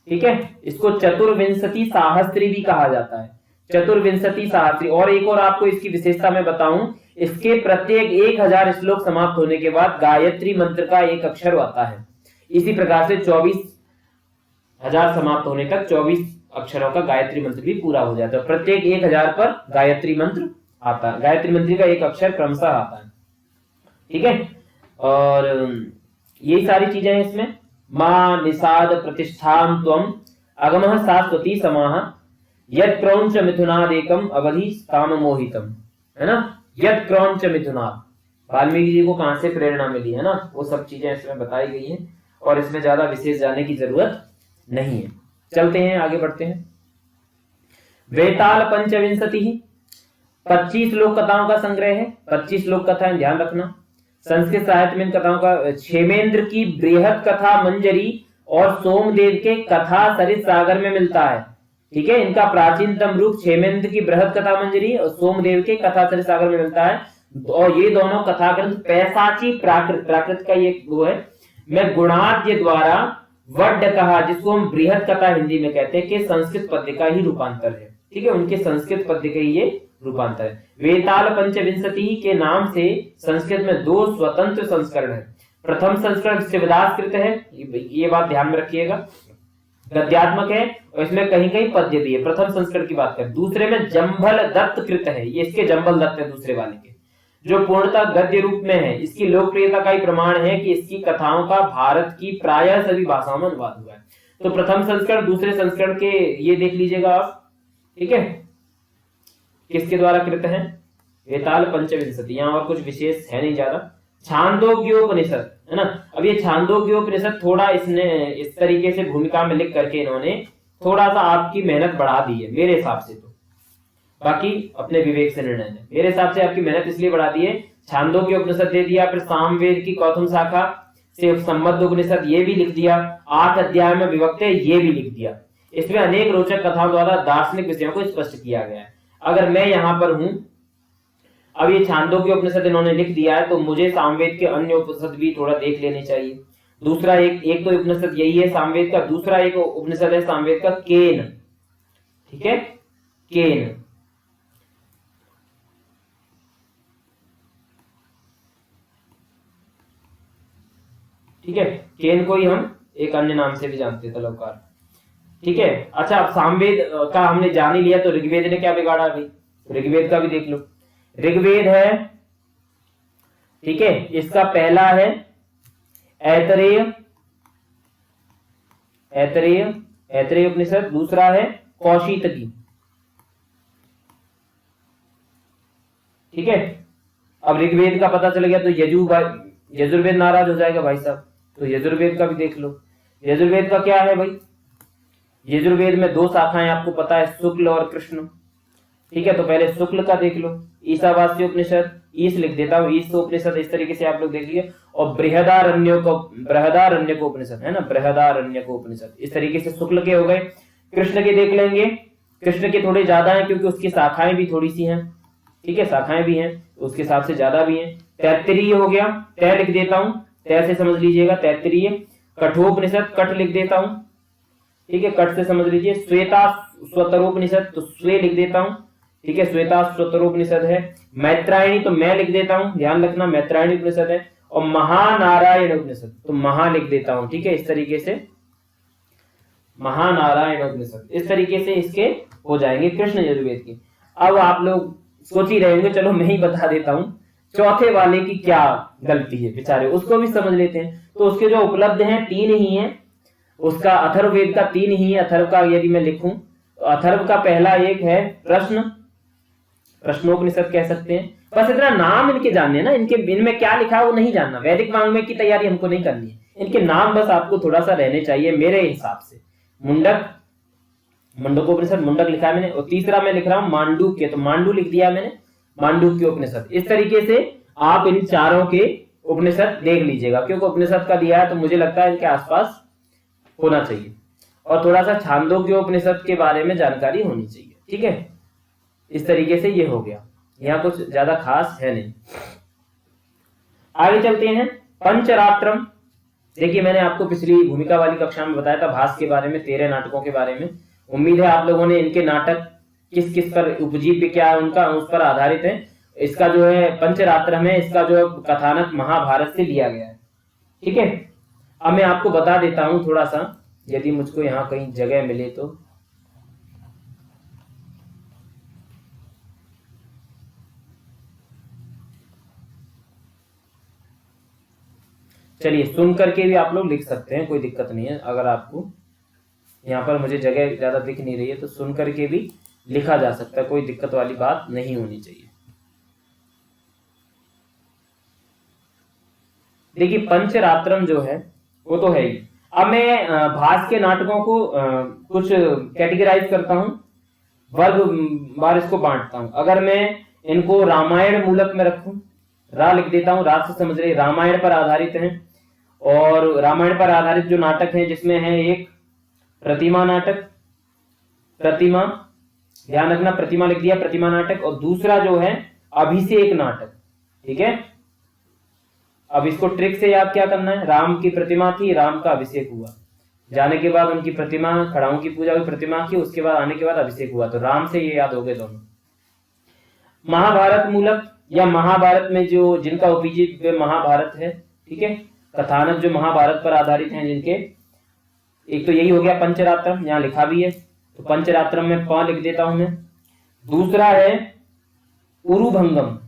ठीक है, इसको चतुर्विंशति सहस्त्री भी कहा जाता है, चतुर्विंशति सहस्त्री। और एक और आपको इसकी विशेषता मैं बताऊं, इसके प्रत्येक 1000 श्लोक समाप्त होने के बाद गायत्री मंत्र का एक अक्षर आता है। इसी प्रकार से 24,000 समाप्त होने तक 24 अक्षरों का गायत्री मंत्र भी पूरा हो जाता है। प्रत्येक 1000 पर गायत्री मंत्र आता है, गायत्री मंत्र का एक अक्षर क्रमशः आता है। ठीक है, और यही सारी चीजें हैं इसमें। मां निषाद प्रतिष्ठाम त्वम अगमः शाश्वती समाह यत् क्रौंच मिथुनादेकम अवधि काम मोहितम, है ना। यत् क्रौंच मिथुनाद, वाल्मीकि जी को कहां से प्रेरणा मिली, है ना, वो सब चीजें इसमें बताई गई हैं और इसमें ज्यादा विशेष जाने की जरूरत नहीं है। चलते हैं आगे बढ़ते हैं। वेताल पंचविंशति, 25 लोक कथाओं का संग्रह है, 25 लोक कथाएं, ध्यान रखना। संस्कृत साहित्य में इन कथाओं का क्षेमेंद्र की बृहद कथा मंजरी और सोमदेव के कथा सरित सागर में मिलता है। ठीक है, इनका प्राचीनतम रूप क्षेमेंद्र की बृहद कथा मंजरी और सोमदेव के कथा सरित सागर में मिलता है। और ये दोनों कथा ग्रंथ पैसाची प्राकृत, प्राकृत का ये वो है, में गुणाद्य द्वारा वड्ड कहा, जिसको हम बृहद कथा हिंदी में कहते हैं, कि संस्कृत पद्य का ही रूपांतर है। ठीक है, उनके संस्कृत पद्य का ही ये रूपांतर है। वेताल पंचविंशति के नाम से संस्कृत में 2 स्वतंत्र संस्करण है। प्रथम संस्करण शिवदास कृत है, ये बात ध्यान में रखिएगा, गद्यात्मक है और इसमें कहीं कहीं पद्य भी है। प्रथम संस्करण की बात करें। दूसरे में जंभल दत्त कृत है, ये इसके जंभल दत्त है दूसरे वाले के, जो पूर्णतः गद्य रूप में है। इसकी लोकप्रियता का ही प्रमाण है कि इसकी कथाओं का भारत की प्रायः सभी भाषाओं में अनुवाद हुआ है। तो प्रथम संस्करण दूसरे संस्करण के ये देख लीजिएगा आप। ठीक है, किसके द्वारा कृत है, वेताल पंचविंशति। यहाँ और कुछ विशेष है नहीं ज्यादा। छांदोग्योपनिषद, है ना। अब ये छांदोग्योपनिषद थोड़ा इसने इस तरीके से भूमिका में लिख करके इन्होंने थोड़ा सा आपकी मेहनत बढ़ा दी है मेरे हिसाब से, तो बाकी अपने विवेक से निर्णय है। मेरे हिसाब से आपकी मेहनत इसलिए बढ़ा दी है, छांदोग्य उपनिषद दे दिया, फिर सामवेद की कौथुम शाखा से संबद्ध उपनिषद ये भी लिख दिया, 8 अध्याय में विभक्त है ये भी लिख दिया। इसमें अनेक रोचक कथाओं द्वारा दार्शनिक विषयों को स्पष्ट किया गया है। अगर मैं यहाँ पर हूं, अब ये छांदोग्य उपनिषद इन्होंने लिख दिया है, तो मुझे सामवेद के अन्य उपनिषद भी थोड़ा देख लेने चाहिए। दूसरा एक तो उपनिषद यही है सामवेद का, दूसरा एक उपनिषद है सामवेद का केन। ठीक है, केन। ठीक है, केन को ही हम एक अन्य नाम से भी जानते थे, तलवकार। ठीक है, अच्छा, अब सामवेद का हमने जान ही लिया, तो ऋग्वेद ने क्या बिगाड़ा भाई, ऋग्वेद का भी देख लो। ऋग्वेद है, ठीक है, इसका पहला है ऐतरेय, ऐतरेय उपनिषद, दूसरा है कौशितकी। ठीक है, अब ऋग्वेद का पता चल गया तो यजुर्वेद नाराज हो जाएगा भाई साहब, तो यजुर्वेद का भी देख लो। यजुर्वेद का क्या है भाई, यजुर्वेद में 2 शाखाएं आपको पता है, शुक्ल और कृष्ण। ठीक है, तो पहले शुक्ल का देख लो, ईशावास्य उपनिषद, ईश लिख देता हूं, ईश उपनिषद, इस तरीके से आप लोग देख लीजिए। और बृहदारण्य को उपनिषद, है ना, बृहदारण्य को उपनिषद, इस तरीके से शुक्ल के हो गए। कृष्ण के देख लेंगे, कृष्ण के थोड़े ज्यादा हैं क्योंकि उसकी शाखाएं भी थोड़ी सी हैं। ठीक है, शाखाएं भी हैं उसके हिसाब से ज्यादा भी हैं। तैत्तिरीय हो गया, तय लिख देता हूं, तय से समझ लीजिएगा, तैत्तिरीय। कठोपनिषद, कट लिख देता हूं, ठीक है, कट से समझ लीजिए। श्वेता स्वतरोपनिषद, तो स्वे लिख देता हूं, ठीक है, श्वेता स्वतरोपनिषद है। मैत्रायणी, तो मैं लिख देता हूं, ध्यान रखना, मैत्रायणी उपनिषद है। और महानारायण उपनिषद, तो महा लिख देता हूं, ठीक है, इस तरीके से महानारायण उपनिषद, इस तरीके से इसके हो जाएंगे कृष्ण यजुर्वेद के। अब आप लोग सोच ही रहे होंगे, चलो मैं ही बता देता हूं चौथे वाले की क्या गलती है बेचारे, उसको भी समझ लेते हैं। तो उसके जो उपलब्ध हैं 3 ही हैं, उसका अथर्ववेद का 3 ही है। अथर्व का यदि मैं लिखूं तो अथर्व का पहला एक है प्रश्नोपनिषद कह सकते हैं। बस इतना नाम इनके जानने हैं ना, इनमें क्या लिखा है वो नहीं जानना। वैदिक वाङ्मय की तैयारी हमको नहीं करनी है, इनके नाम बस आपको थोड़ा सा रहने चाहिए मेरे हिसाब से। मुंडकोपनिषद, मुंडक लिखा है मैंने। और तीसरा मैं लिख रहा हूं मांडूक्य, तो मांडू लिख दिया मैंने, मांडूक्य उपनिषद। इस तरीके से आप इन चारों के उपनिषद देख लीजिएगा, क्योंकि उपनिषद का दिया है तो मुझे लगता है इनके आसपास होना चाहिए। और थोड़ा सा छांदोग्य उपनिषद के बारे में जानकारी होनी चाहिए, ठीक है। इस तरीके से ये हो गया, यहाँ कुछ ज्यादा खास है नहीं। आगे चलते हैं पंचरात्रम। देखिए मैंने आपको पिछली भूमिका वाली कक्षा में बताया था भास के बारे में, 13 नाटकों के बारे में। उम्मीद है आप लोगों ने इनके नाटक किस किस पर उपजीव्य क्या है उनका, उस पर आधारित है। इसका जो है पंचरात्रम है, इसका जो कथानक महाभारत से लिया गया है, ठीक है। अब मैं आपको बता देता हूं थोड़ा सा, यदि मुझको यहाँ कहीं जगह मिले तो। चलिए सुन करके भी आप लोग लिख सकते हैं, कोई दिक्कत नहीं है। अगर आपको यहाँ पर मुझे जगह ज्यादा दिख नहीं रही है तो सुन करके भी लिखा जा सकता है, कोई दिक्कत वाली बात नहीं होनी चाहिए। देखिए पंचरात्रम जो है वो तो है ही। अब मैं भास के नाटकों को कुछ कैटेगराइज करता हूं, वर्ग बार इसको बांटता हूं। अगर मैं इनको रामायण मूलक में रखूं, रा लिख देता हूं, राज से समझ रहे, रामायण पर आधारित हैं। और रामायण पर आधारित जो नाटक हैं जिसमें है एक प्रतिमा नाटक, प्रतिमा, ध्यान रखना प्रतिमा लिख दिया, प्रतिमा नाटक। और दूसरा जो है अभिषेक नाटक, ठीक है। अब इसको ट्रिक से याद क्या करना है, राम की प्रतिमा थी, राम का अभिषेक हुआ, जाने के बाद उनकी प्रतिमा, खड़ाओं की पूजा हुई, प्रतिमा की, उसके बाद आने के बाद अभिषेक हुआ, तो राम से ये याद हो गए दोनों। महाभारत मूलक या महाभारत में जो जिनका उपजीव्य महाभारत है, ठीक है, कथानक जो महाभारत पर आधारित हैं जिनके, एक तो यही हो गया पंचरात्रम, यहाँ लिखा भी है, तो पंचरात्रम में प लिख देता हूं मैं। दूसरा है उरुभंगम,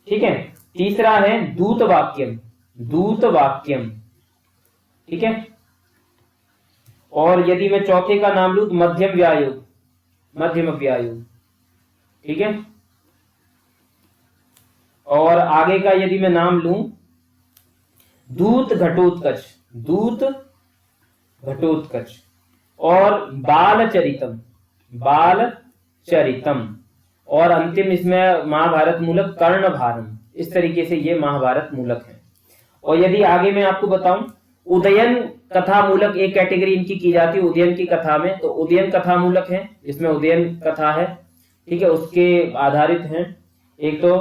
ठीक है। तीसरा है दूत वाक्यम, दूत वाक्यम, ठीक है। और यदि मैं चौथे का नाम लूं तो मध्यम व्यायोग, मध्यम व्यायोग, ठीक है। और आगे का यदि मैं नाम लूं दूत घटोत्कच, दूत घटोत्कच। और बालचरितम, बालचरितम। और अंतिम इसमें महाभारत मूलक कर्णभारम। इस तरीके से ये महाभारत मूलक है। और यदि आगे मैं आपको बताऊं उदयन कथा मूलक एक कैटेगरी इनकी की जाती है उदयन की कथा में, तो उदयन कथा मूलक है, इसमें उदयन कथा है, ठीक है, उसके आधारित हैं। एक तो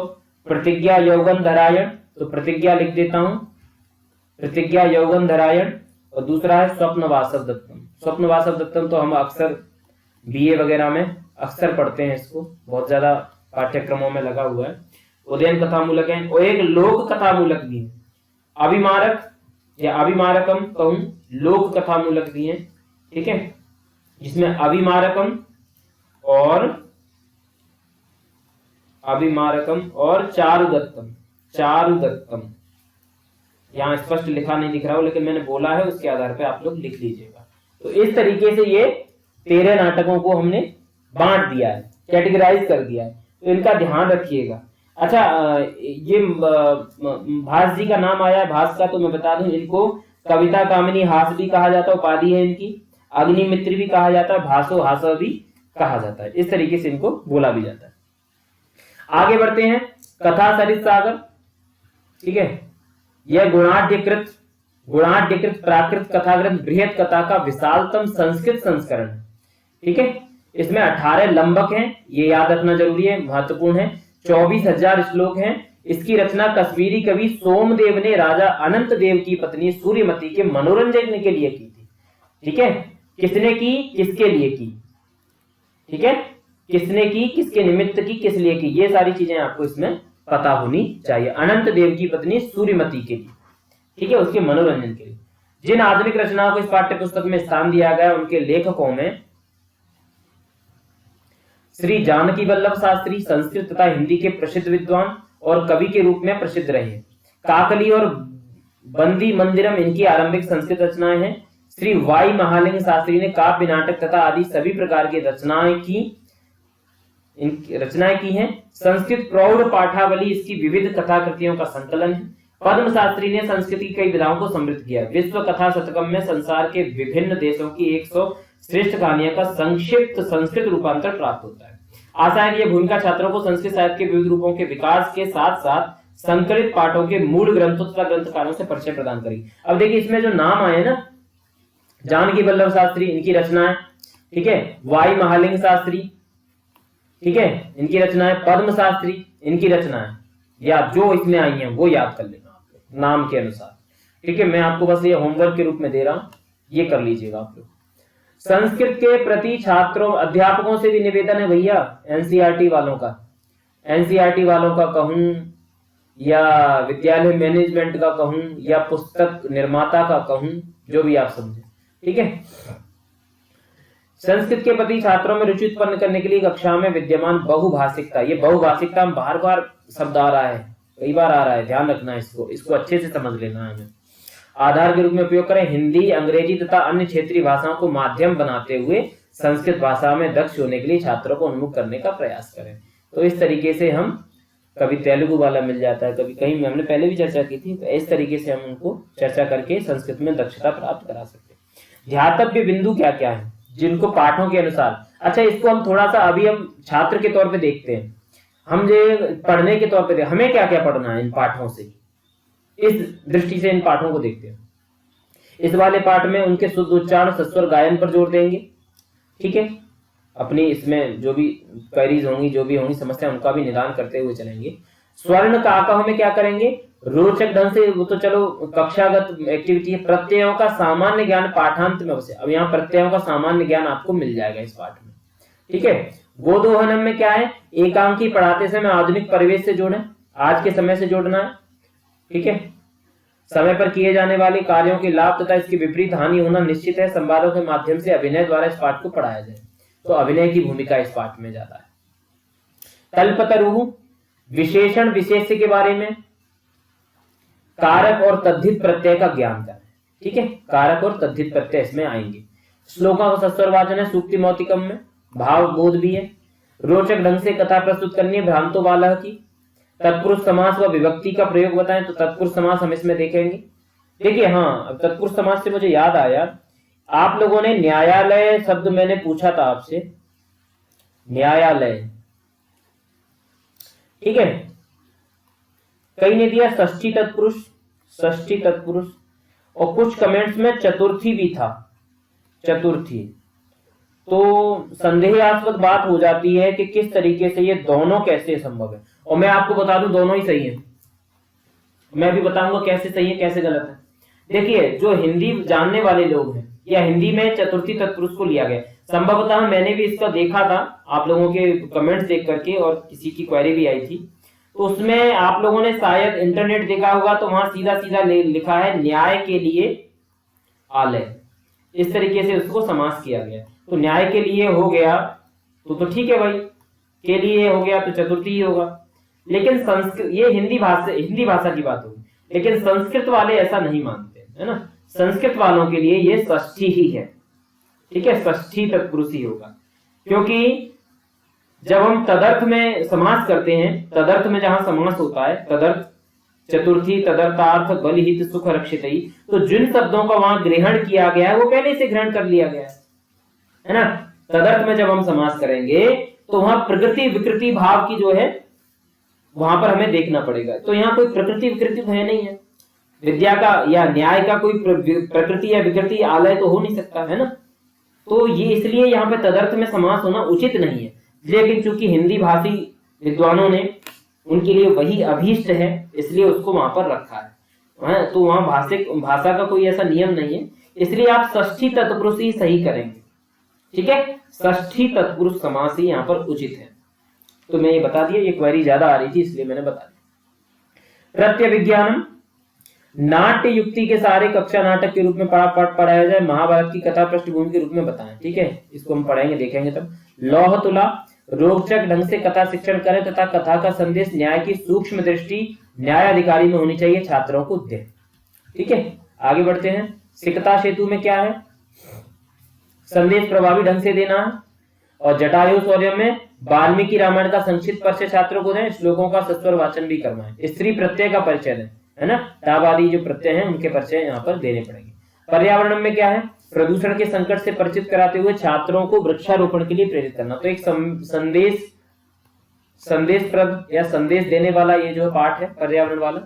प्रतिज्ञा यौवन धरायण, तो प्रतिज्ञा लिख देता हूं, प्रतिज्ञा यौवन धरायण। और दूसरा है स्वप्न वासव दत्तम। स्वप्न वासव दत्तम तो हम अक्सर बीए वगैरह में अक्सर पढ़ते हैं, इसको बहुत ज्यादा पाठ्यक्रमों में लगा हुआ है। उदयन कथा मूलक है। और एक लोक कथा मूलक भी है, अभिमारक या अभिमारकम कहूं, लोक कथा मूलक भी है, ठीक है, जिसमें अभिमारकम और चारुदत्तम, चारुदत्तम। यहाँ स्पष्ट लिखा नहीं दिख रहा हो, लेकिन मैंने बोला है उसके आधार पर आप लोग लिख लीजिएगा। तो इस तरीके से ये 13 नाटकों को हमने बांट दिया है, कैटेगराइज कर दिया है, तो इनका ध्यान रखिएगा। अच्छा, ये भास जी का नाम आया है, भास का, तो मैं बता दूं इनको कविता कामिनी हास भी कहा जाता है, उपाधि है इनकी। अग्निमित्र भी कहा जाता है, भासो हास भी कहा जाता है, इस तरीके से इनको बोला भी जाता है। आगे बढ़ते हैं, कथा सरित सागर, ठीक है। यह गुणाढ्यकृत प्राकृत कथा ग्रंथ बृहत कथा का विशालतम संस्कृत संस्करण है, ठीक है। इसमें 18 लंबक हैं, ये याद रखना जरूरी है, महत्वपूर्ण है। 24,000 श्लोक हैं। इसकी रचना कश्मीरी कवि सोमदेव ने राजा अनंत देव की पत्नी सूर्यमती के मनोरंजन के लिए की थी, ठीक है। किसने की, किसके लिए की, ठीक है, किसने की, किसके निमित्त की, किस लिए की, ये सारी चीजें आपको इसमें पता होनी चाहिए। अनंत देव की पत्नी सूर्यमती के लिए, ठीक है, उसके मनोरंजन के लिए। जिन आधुनिक रचनाओं को इस पाठ्य पुस्तक में स्थान दिया गया उनके लेखकों में श्री जानकी वल्लभ शास्त्री संस्कृत तथा हिंदी के प्रसिद्ध विद्वान और कवि के रूप में प्रसिद्ध रहे। काकली और बंदी मंदिरम इनकी आरंभिक संस्कृत रचनाएं हैं। श्री वाई महालिंग शास्त्री ने काव्य, नाटक तथा आदि सभी प्रकार की रचनाएं की हैं। संस्कृत प्रौढ़ पाठावली इसकी विविध कथाकृतियों का संकलन है। पद्म शास्त्री ने संस्कृत की कई विधाओं को समृद्ध किया। विश्व कथा शतकम में संसार के विभिन्न देशों की 100 श्रेष्ठ कहानियों का संक्षिप्त संस्कृत रूपांतर प्राप्त होता है। आशा है कि यह भूमिका छात्रों को संस्कृत साहित्य के विविध रूपों के विकास के साथ साथ संकलित पाठों के मूल ग्रंथों तथा ग्रंथकारों से परिचय प्रदान करेगी। अब देखिए इसमें जो नाम आए ना, जानकी वल्लभ शास्त्री इनकी रचनाएं, ठीक है, वाई महालिंग शास्त्री, ठीक है, इनकी रचनाएं, पद्म शास्त्री इनकी रचनाएं, या जो इसमें आई हैं वो याद कर लेना आप लोग नाम के अनुसार, ठीक है। मैं आपको बस ये होमवर्क के रूप में दे रहा हूं, ये कर लीजिएगा आप लोग। संस्कृत के प्रति छात्रों अध्यापकों से भी निवेदन है भैया, एनसीईआरटी वालों का कहूं या विद्यालय मैनेजमेंट का कहूं या पुस्तक निर्माता का कहूं, जो भी आप समझे, ठीक है। संस्कृत के प्रति छात्रों में रुचि उत्पन्न करने के लिए कक्षा में विद्यमान बहुभाषिकता, ये बहुभाषिकता में बार बार शब्द आ रहा है, कई बार आ रहा है, ध्यान रखना इसको अच्छे से समझ लेना है हमें। आधार के रूप में उपयोग करें। हिंदी, अंग्रेजी तथा अन्य क्षेत्रीय भाषाओं को माध्यम बनाते हुए संस्कृत भाषा में दक्ष होने के लिए छात्रों को उन्मुख करने का प्रयास करें। तो इस तरीके से हम, कभी तेलुगु वाला मिल जाता है, कभी कहीं, हमने पहले भी चर्चा की थी, तो इस तरीके से हम उनको चर्चा करके संस्कृत में दक्षता प्राप्त करा सकते हैं। ध्यातव्य बिंदु क्या क्या है जिनको पाठों के अनुसार, अच्छा इसको हम थोड़ा सा अभी हम छात्र के तौर पे देखते हैं, हम जो पढ़ने के तौर पे हमें क्या क्या पढ़ना है इन पाठों से, इस दृष्टि से इन पाठों को देखते हैं। इस वाले पाठ में उनके शुद्ध उच्चारण, सस्वर गायन पर जोर देंगे, ठीक है। अपनी इसमें जो भी क्वेरीज होंगी, जो भी होंगी समस्या, उनका भी निदान करते हुए चलेंगे। स्वर्ण काकह में क्या करेंगे, रोचक ढंग से, वो तो चलो कक्षागत एक्टिविटी है। प्रत्ययों का सामान्य ज्ञान पाठांत में बसे, अब यहाँ प्रत्ययों का सामान्य ज्ञान आपको मिल जाएगा इस पाठ में, ठीक है। गोदोहनम में क्या है, एकांकी पढ़ाते समय आधुनिक परिवेश से जोड़ें, आज के समय से जोड़ना है, ठीक है। समय पर किए जाने वाले कार्यों के लाभ तथा इसके विपरीत हानि होना निश्चित है। संवादों के माध्यम से अभिनय द्वारा इस पाठ को पढ़ाया जाए, तो अभिनय की भूमिका इस पाठ में ज्यादा है। कल्पतरुः, विशेषण विशेष्य के बारे में, कारक और तद्धित प्रत्यय का ज्ञान करें, ठीक है। कारक और तद्धित प्रत्यय इसमें आएंगे। श्लोकों का सस्वर वाचन है, सूक्ति मौतिकम में भाव बोध भी है। रोचक ढंग से कथा प्रस्तुत करनी है भ्रांतो बालह की। तत्पुरुष समास व विभक्ति का प्रयोग बताएं, तो तत्पुरुष समास हम इसमें देखेंगे। देखिए हाँ, अब तत्पुरुष समास से मुझे याद आया, आप लोगों ने न्यायालय शब्द मैंने पूछा था आपसे, न्यायालय, ठीक है। कई ने दिया षष्ठी तत्पुरुष, और कुछ कमेंट्स में चतुर्थी भी था, चतुर्थी। तो संदेहास्पद बात हो जाती है कि किस तरीके से ये दोनों कैसे संभव है, और मैं आपको बता दूं दोनों ही सही है। मैं भी बताऊंगा कैसे सही है कैसे गलत है। देखिए जो हिंदी जानने वाले लोग हैं, या हिंदी में चतुर्थी तत्पुरुष को लिया गया, संभवतः मैंने भी इसका देखा था आप लोगों के कमेंट्स देख करके, और किसी की क्वेरी भी आई थी, तो उसमें आप लोगों ने शायद इंटरनेट देखा होगा, तो वहां सीधा सीधा लिखा है न्याय के लिए आलय, इस तरीके से उसको समास किया गया। तो न्याय के लिए हो गया तो ठीक है भाई, के लिए हो गया तो चतुर्थी ही होगा। लेकिन संस्कृत, ये हिंदी भाषा की बात होगी, लेकिन संस्कृत वाले ऐसा नहीं मानते, है ना। संस्कृत वालों के लिए ये षष्ठी ही है, ठीक है, षष्ठी तत्पुरुष ही होगा। क्योंकि जब हम तदर्थ में समास करते हैं, तदर्थ में जहां समास होता है, तदर्थ चतुर्थी, तदर्थार्थ, बलिहित, सुख रक्षितई, तो जिन शब्दों का वहां ग्रहण किया गया है वो पहले से ग्रहण कर लिया गया है ना। तदर्थ में जब हम समास करेंगे तो वहां प्रकृति विकृति भाव की जो है वहां पर हमें देखना पड़ेगा। तो यहाँ कोई प्रकृति विकृति तो है नहीं है, विद्या का या न्याय का कोई प्रकृति या विकृति आलय तो हो नहीं सकता, है ना। तो ये इसलिए यहाँ पे तदर्थ में समास होना उचित नहीं है। लेकिन चूंकि हिंदी भाषी विद्वानों ने, उनके लिए वही अभीष्ट है, इसलिए उसको वहां पर रखा है। तो वहां भाषा का कोई ऐसा नियम नहीं है, इसलिए आप षष्ठी तत्पुरुष ही सही करेंगे, ठीक है। षष्ठी तत्पुरुष समास ही यहाँ पर उचित है। तो मैं ये बता दिया, ये क्वेरी ज्यादा आ रही थी इसलिए मैंने बता दिया। प्रत्यय विज्ञानम, नाट्य युक्ति के सहारे कक्षा नाटक के रूप में पढ़ाया जाए, महाभारत की कथा पृष्ठभूमि के रूप में बताएं। ठीक है, इसको हम पढ़ेंगे, देखेंगे तब। लौह तुला, रोचक ढंग से कथा शिक्षण करें तथा कथा का संदेश न्याय की सूक्ष्म दृष्टि न्यायाधिकारी में होनी चाहिए, छात्रों को दे। ठीक है, आगे बढ़ते हैं। सिकता सेतु में क्या है? संदेश प्रभावी ढंग से देना है। और जटायु शौर्य में वाल्मीकि रामायण का संक्षिप्त परिचय छात्रों को दें, श्लोकों का सस्वर वाचन भी करवाएं। स्त्री प्रत्यय का परिचय दें, है ना, टाबादी जो प्रत्यय हैं उनके परिचय यहाँ पर देने पड़ेंगे। पर्यावरण में क्या है? प्रदूषण के संकट से परिचित कराते हुए छात्रों को वृक्षारोपण के लिए प्रेरित करना। तो एक संदेशप्रद या संदेश देने वाला ये जो पाठ है पर्यावरण वाला।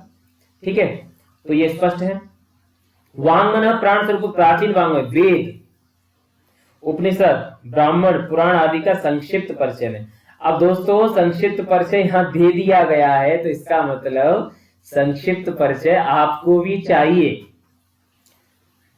ठीक है, तो ये स्पष्ट है। वांगमन प्राण स्वरूप प्राचीन वांग्मय, वेद, उपनिषद, ब्राह्मण, पुराण आदि का संक्षिप्त परिचय में। अब दोस्तों संक्षिप्त परिचय यहाँ दे दिया गया है, तो इसका मतलब संक्षिप्त परिचय आपको भी चाहिए।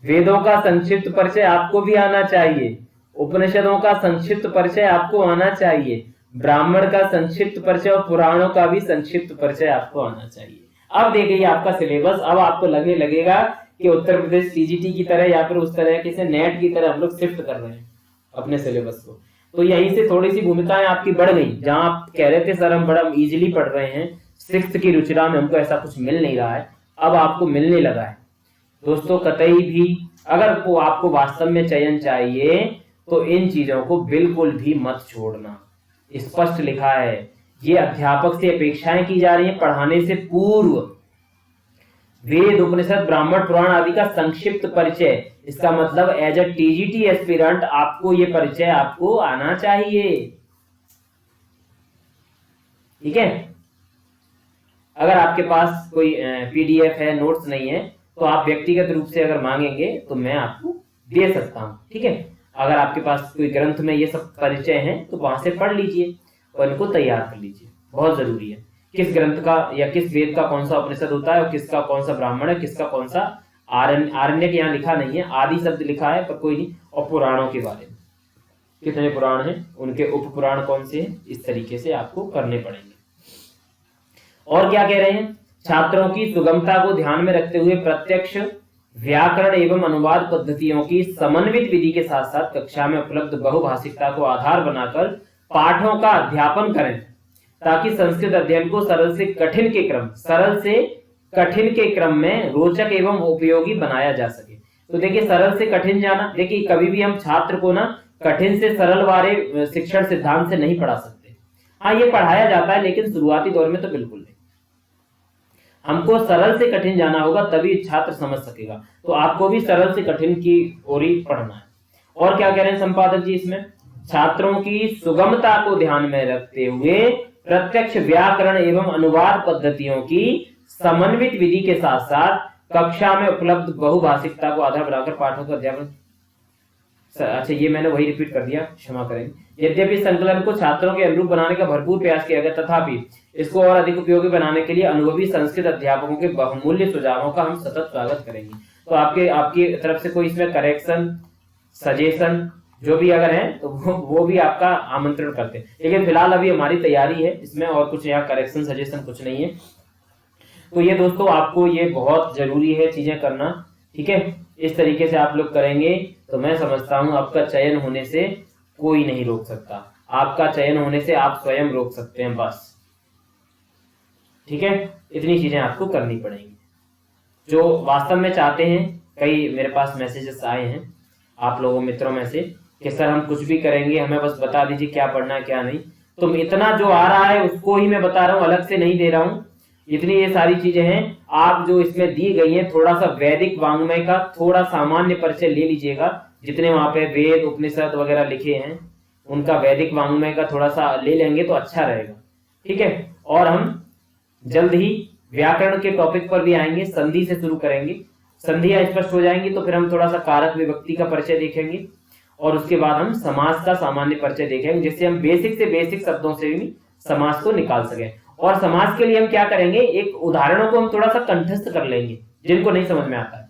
वेदों का संक्षिप्त परिचय आपको भी आना चाहिए, उपनिषदों का संक्षिप्त परिचय आपको आना चाहिए, ब्राह्मण का संक्षिप्त परिचय और पुराणों का भी संक्षिप्त परिचय आपको आना चाहिए। अब देखिए आपका सिलेबस, अब आपको लगेगा कि उत्तर प्रदेश टीजीटी की तरह या फिर उस तरह के नेट की तरह हम लोग शिफ्ट कर रहे हैं अपने सिलेबस को। तो यहीं से थोड़ी सी भूमिकाएं आपकी बढ़ गई। जहां आप कह रहे थे सर हम बड़ा इजीली पढ़ रहे हैं, 6th की रुचिरा में हमको ऐसा कुछ मिल नहीं रहा है, अब आपको मिलने लगा है। दोस्तों कतई भी अगर आपको वास्तव में चयन चाहिए तो इन चीजों को बिल्कुल भी मत छोड़ना। स्पष्ट लिखा है, ये अध्यापक से अपेक्षाएं की जा रही है पढ़ाने से पूर्व। वेद, उपनिषद, ब्राह्मण, पुराण आदि का संक्षिप्त परिचय, इसका मतलब एज अ टीजीटी एस्पिरेंट आपको ये परिचय आपको आना चाहिए। ठीक है, अगर आपके पास कोई पीडीएफ है, नोट्स नहीं है, तो आप व्यक्तिगत रूप से अगर मांगेंगे तो मैं आपको दे सकता हूं। ठीक है, अगर आपके पास कोई ग्रंथ में ये सब परिचय है तो वहां से पढ़ लीजिए और इनको तैयार कर लीजिए, बहुत जरूरी है। किस ग्रंथ का या किस वेद का कौन सा उपनिषद होता है और किसका कौन सा ब्राह्मण है, किसका कौन सा आरण्यक यहाँ लिखा नहीं है, आदि शब्द लिखा है पर कोई नहीं। और पुराणों के बारे में कितने पुराण हैं, उनके उप पुराण कौन से हैं, इस तरीके से आपको करने पड़ेंगे। और क्या कह रहे हैं? छात्रों की सुगमता को ध्यान में रखते हुए प्रत्यक्ष व्याकरण एवं अनुवाद पद्धतियों की समन्वित विधि के साथ साथ कक्षा में उपलब्ध बहुभाषिकता को आधार बनाकर पाठों का अध्यापन करें, ताकि संस्कृत अध्ययन को सरल से कठिन के क्रम में रोचक एवं उपयोगी बनाया जा सके। तो देखिए सरल से कठिन जाना, देखिए कभी भी हम छात्र को ना कठिन से सरल वाले शिक्षण सिद्धांत से नहीं पढ़ा सकते। हाँ ये पढ़ाया जाता है लेकिन शुरुआती दौर में तो बिल्कुल नहीं। हमको सरल से कठिन जाना होगा तभी छात्र समझ सकेगा। तो आपको भी सरल से कठिन की ओर ही पढ़ना है। और क्या कह रहे हैं संपादक जी इसमें? छात्रों की सुगमता को ध्यान में रखते हुए प्रत्यक्ष व्याकरण एवं अनुवाद पद्धतियों की समन्वित विधि के साथ साथ कक्षा में उपलब्ध बहुभाषिकता को आधार बनाकर पाठों का अध्यापन। अच्छा ये मैंने वही रिपीट कर दिया, क्षमा करेंगे। यद्यपि संकलन को छात्रों के अनुरूप बनाने का भरपूर प्रयास किया गया, तथापि इसको और अधिक उपयोगी बनाने के लिए अनुभवी संस्कृत अध्यापकों के बहुमूल्य सुझावों का हम सतत स्वागत करेंगे। तो आपकी तरफ से कोई इसमें करेक्शन, सजेशन जो भी अगर है तो वो भी आपका आमंत्रण करते हैं। लेकिन फिलहाल अभी हमारी तैयारी है इसमें, और कुछ यहाँ करेक्शन सजेशन कुछ नहीं है। तो ये दोस्तों आपको ये बहुत जरूरी है चीजें करना। ठीक है, इस तरीके से आप लोग करेंगे तो मैं समझता हूं आपका चयन होने से कोई नहीं रोक सकता। आपका चयन होने से आप स्वयं रोक सकते हैं बस। ठीक है, इतनी चीजें आपको करनी पड़ेंगी। जो वास्तव में चाहते हैं, कई मेरे पास मैसेजेस आए हैं आप लोगों मित्रों में से कि सर हम कुछ भी करेंगे, हमें बस बता दीजिए क्या पढ़ना है क्या नहीं। तो इतना जो आ रहा है उसको ही मैं बता रहा हूँ, अलग से नहीं दे रहा हूँ। इतनी ये सारी चीजें हैं, आप जो इसमें दी गई हैं थोड़ा सा वैदिक वांग्मय का थोड़ा सामान्य परिचय ले लीजिएगा। जितने वहां पे वेद उपनिषद वगैरह लिखे हैं उनका वैदिक वांग्मय का थोड़ा सा ले लेंगे तो अच्छा रहेगा। ठीक है, और हम जल्द ही व्याकरण के टॉपिक पर भी आएंगे, संधि से शुरू करेंगे। संधियां स्पष्ट हो जाएंगी तो फिर हम थोड़ा सा कारक विभक्ति का परिचय देखेंगे और उसके बाद हम समास का सामान्य परिचय देखेंगे, जिससे हम बेसिक से बेसिक शब्दों से भी समास को निकाल सके। और समास के लिए हम क्या करेंगे, एक उदाहरणों को हम थोड़ा सा कंठस्थ कर लेंगे जिनको नहीं समझ में आता है,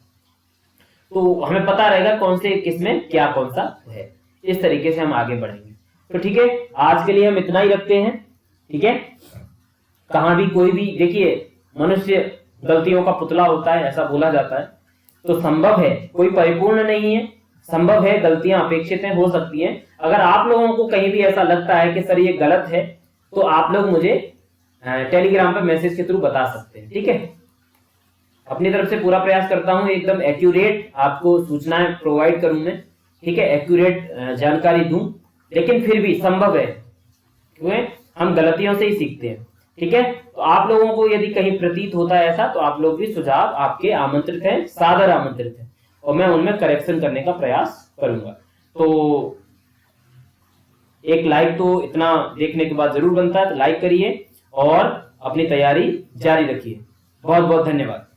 तो हमें पता रहेगा कौन से किसमें क्या कौन सा है। इस तरीके से हम आगे बढ़ेंगे। तो ठीक है, आज के लिए हम इतना ही रखते हैं। ठीक है, कहां भी कोई भी देखिए मनुष्य गलतियों का पुतला होता है, ऐसा बोला जाता है। तो संभव है, कोई परिपूर्ण नहीं है, संभव है, गलतियां अपेक्षित हैं, हो सकती हैं। अगर आप लोगों को कहीं भी ऐसा लगता है कि सर ये गलत है, तो आप लोग मुझे टेलीग्राम पे मैसेज के थ्रू बता सकते हैं, ठीक है। अपनी तरफ से पूरा प्रयास करता हूं, एकदम एक्यूरेट आपको सूचनाएं प्रोवाइड करूं मैं, ठीक है, एक्यूरेट जानकारी दूं। लेकिन फिर भी संभव है, क्योंकि हम गलतियों से ही सीखते हैं, ठीक है। तो आप लोगों को यदि कहीं प्रतीत होता है ऐसा, तो आप लोग भी सुझाव आपके आमंत्रित हैं, सादर आमंत्रित हैं, और मैं उनमें करेक्शन करने का प्रयास करूंगा। तो एक लाइक तो इतना देखने के बाद जरूर बनता है, तो लाइक करिए और अपनी तैयारी जारी रखिए। बहुत बहुत धन्यवाद।